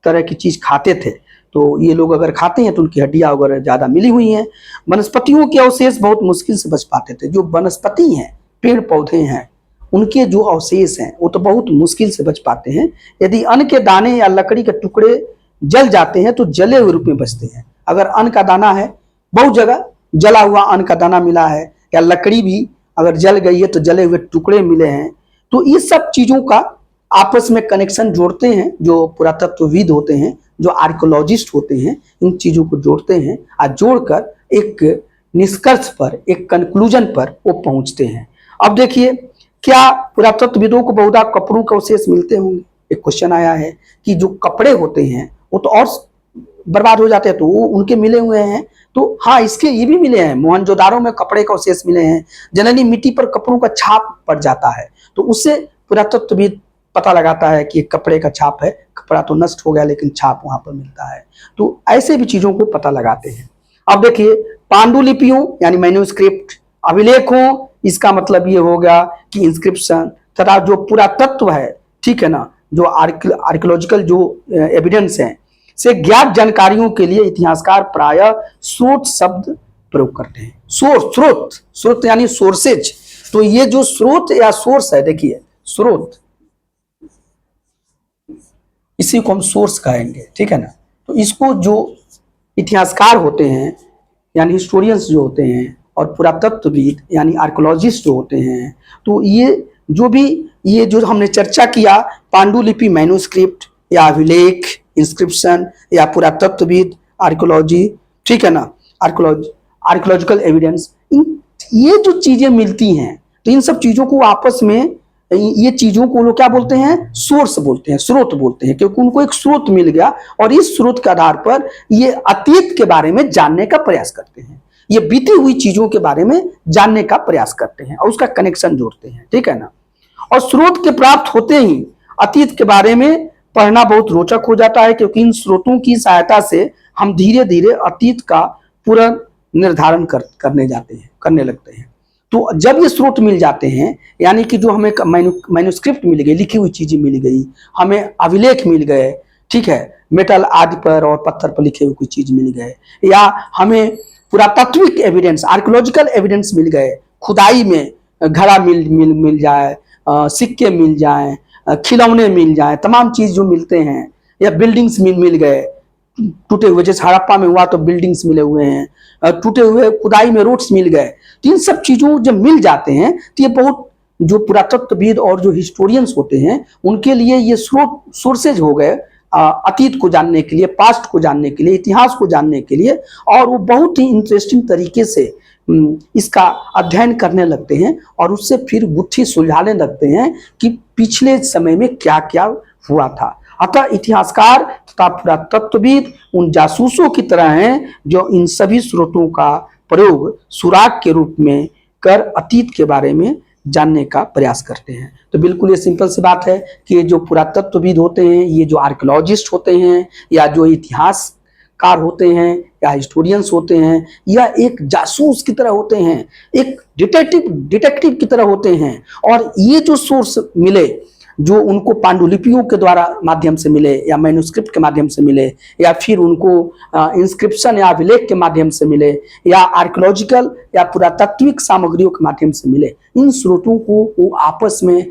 तरह की चीज खाते थे। तो ये लोग अगर खाते हैं तो उनकी हड्डियां वगैरह ज्यादा मिली हुई हैं। वनस्पतियों के अवशेष बहुत मुश्किल से बच पाते थे, जो वनस्पति हैं, पेड़ पौधे हैं, उनके जो अवशेष हैं वो तो बहुत मुश्किल से बच पाते हैं। यदि अन्न के दाने या लकड़ी के टुकड़े जल जाते हैं तो जले हुए रूप में बचते हैं। अगर अन्न का दाना है, बहुत जगह जला हुआ अन्न का दाना मिला है, या लकड़ी भी अगर जल गई है तो जले हुए टुकड़े मिले हैं, तो ये सब चीजों का आपस में कनेक्शन जोड़ते हैं जो पुरातत्वविद होते हैं, जो आर्कियोलॉजिस्ट होते हैं, इन चीजों को जोड़ते हैं और जोड़कर एक निष्कर्ष पर, एक कंक्लूजन पर वो पहुंचते हैं। अब देखिए, क्या पुरातत्वविदों को बहुधा कपड़ों के अवशेष मिलते होंगे? एक क्वेश्चन आया है कि जो कपड़े होते हैं वो तो और बर्बाद हो जाते हैं, तो वो उनके मिले हुए हैं। तो हाँ, इसके ये भी मिले हैं, मोहनजोदारो में कपड़े का अवशेष मिले हैं। जनरली मिट्टी पर कपड़ों का छाप पड़ जाता है, तो उससे पुरातत्वविद पता लगाता है कि कपड़े का छाप है, कपड़ा तो नष्ट हो गया लेकिन छाप वहां पर मिलता है। तो ऐसे भी चीजों को पता लगाते हैं। अब देखिए, पांडुलिपियों यानी मैन्यूस्क्रिप्ट, अभिलेखों, इसका मतलब ये हो गया कि इंस्क्रिप्शन, तथा जो पुरातत्व है, ठीक है ना, जो आर्कियोलॉजिकल जो एविडेंस है से ज्ञात जानकारियों के लिए इतिहासकार प्रायः स्रोत शब्द प्रयोग करते हैं। स्रोत यानी सोर्सेज। तो ये जो स्रोत या सोर्स है, देखिए स्रोत, इसी को हम सोर्स कहेंगे, ठीक है ना। तो इसको जो इतिहासकार होते हैं यानी हिस्टोरियंस जो होते हैं, और पुरातत्वविद यानी आर्कियोलॉजिस्ट जो होते हैं, तो ये जो हमने चर्चा किया, पांडुलिपि, मैन्यूस्क्रिप्ट या अभिलेख, इंस्क्रिप्शन या पुरातत्वविद, आर्कियोलॉजी, ठीक है ना, आर्कियोलॉजिकल एविडेंस, ये जो चीजें मिलती हैं, तो इन सब चीजों को आपस में, ये चीजों को लोग क्या बोलते हैं? सोर्स बोलते हैं, स्रोत बोलते हैं, क्योंकि उनको एक स्रोत मिल गया और इस स्रोत के आधार पर ये अतीत के बारे में जानने का प्रयास करते हैं, ये बीती हुई चीजों के बारे में जानने का प्रयास करते हैं और उसका कनेक्शन जोड़ते हैं, ठीक है ना। और स्रोत के प्राप्त होते ही अतीत के बारे में पढ़ना बहुत रोचक हो जाता है, क्योंकि इन स्रोतों की सहायता से हम धीरे धीरे अतीत का पूरा निर्धारण करने लगते हैं। तो जब ये स्रोत मिल जाते हैं, यानी कि जो हमें मैन्यूस्क्रिप्ट मिल गई, लिखी हुई चीजें मिल गई, हमें अभिलेख मिल गए, ठीक है, मेटल आदि पर और पत्थर पर लिखे हुए कोई चीज मिल गए, या हमें पुरातात्विक एविडेंस, आर्कियोलॉजिकल एविडेंस मिल गए, खुदाई में घड़ा मिल जाए, सिक्के मिल जाए, खिलौने मिल जाए, तमाम चीज जो मिलते हैं, या बिल्डिंग्स मिल गए टूटे हुए, जैसे हड़प्पा में हुआ तो बिल्डिंग्स मिले हुए हैं, टूटे हुए खुदाई में रोड्स मिल गए। तो इन सब चीजों जब मिल जाते हैं तो ये बहुत, जो पुरातत्वविद और जो हिस्टोरियंस होते हैं उनके लिए ये सोर्सेज हो गए अतीत को जानने के लिए, पास्ट को जानने के लिए, इतिहास को जानने के लिए, और वो बहुत ही इंटरेस्टिंग तरीके से इसका अध्ययन करने लगते हैं और उससे फिर गुत्थी सुलझाने लगते हैं कि पिछले समय में क्या क्या हुआ था। अतः इतिहासकार तथा पुरातत्वविद उन जासूसों की तरह हैं जो इन सभी स्रोतों का प्रयोग सुराग के रूप में कर अतीत के बारे में जानने का प्रयास करते हैं। तो बिल्कुल ये सिंपल सी बात है कि ये जो पुरातत्वविद होते हैं, ये जो आर्कियोलॉजिस्ट होते हैं या जो इतिहासकार होते हैं या हिस्टोरियंस होते हैं, या एक जासूस की तरह होते हैं, एक डिटेक्टिव की तरह होते हैं। और ये जो सोर्स मिले, जो उनको पांडुलिपियों के द्वारा माध्यम से मिले या मैन्युस्क्रिप्ट के माध्यम से मिले या फिर उनको इंस्क्रिप्शन या अभिलेख के माध्यम से मिले या आर्कियोलॉजिकल या पुरातात्विक सामग्रियों के माध्यम से मिले, इन स्रोतों को वो आपस में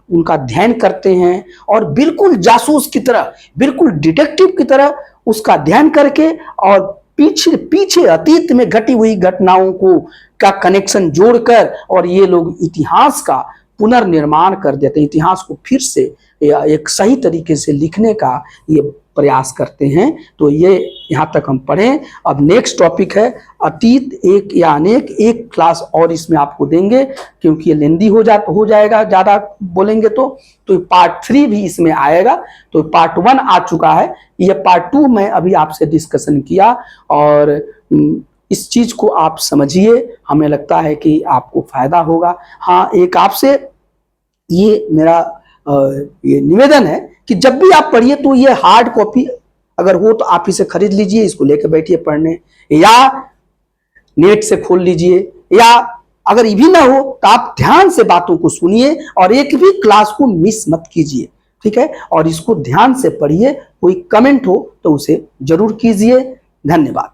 उनका अध्ययन करते हैं और बिल्कुल जासूस की तरह, बिल्कुल डिटेक्टिव की तरह उसका अध्ययन करके और पीछे अतीत में घटी हुई घटनाओं को का कनेक्शन जोड़कर और ये लोग इतिहास का पुनर्निर्माण कर देते हैं, इतिहास को फिर से एक सही तरीके से लिखने का ये प्रयास करते हैं। तो ये यहाँ तक हम पढ़ें। अब नेक्स्ट टॉपिक है अतीत एक या अनेक। एक क्लास और इसमें आपको देंगे क्योंकि ये लेंदी हो जाएगा ज़्यादा बोलेंगे तो पार्ट 3 भी इसमें आएगा। तो पार्ट 1 आ चुका है, ये पार्ट 2 मैं अभी आपसे डिस्कशन किया और इस चीज को आप समझिए, हमें लगता है कि आपको फायदा होगा। हाँ, एक आपसे ये मेरा ये निवेदन है कि जब भी आप पढ़िए तो ये हार्ड कॉपी अगर हो तो आप इसे खरीद लीजिए, इसको लेकर बैठिए पढ़ने, या नेट से खोल लीजिए, या अगर ये भी ना हो तो आप ध्यान से बातों को सुनिए और एक भी क्लास को मिस मत कीजिए, ठीक है। और इसको ध्यान से पढ़िए, कोई कमेंट हो तो उसे जरूर कीजिए। धन्यवाद।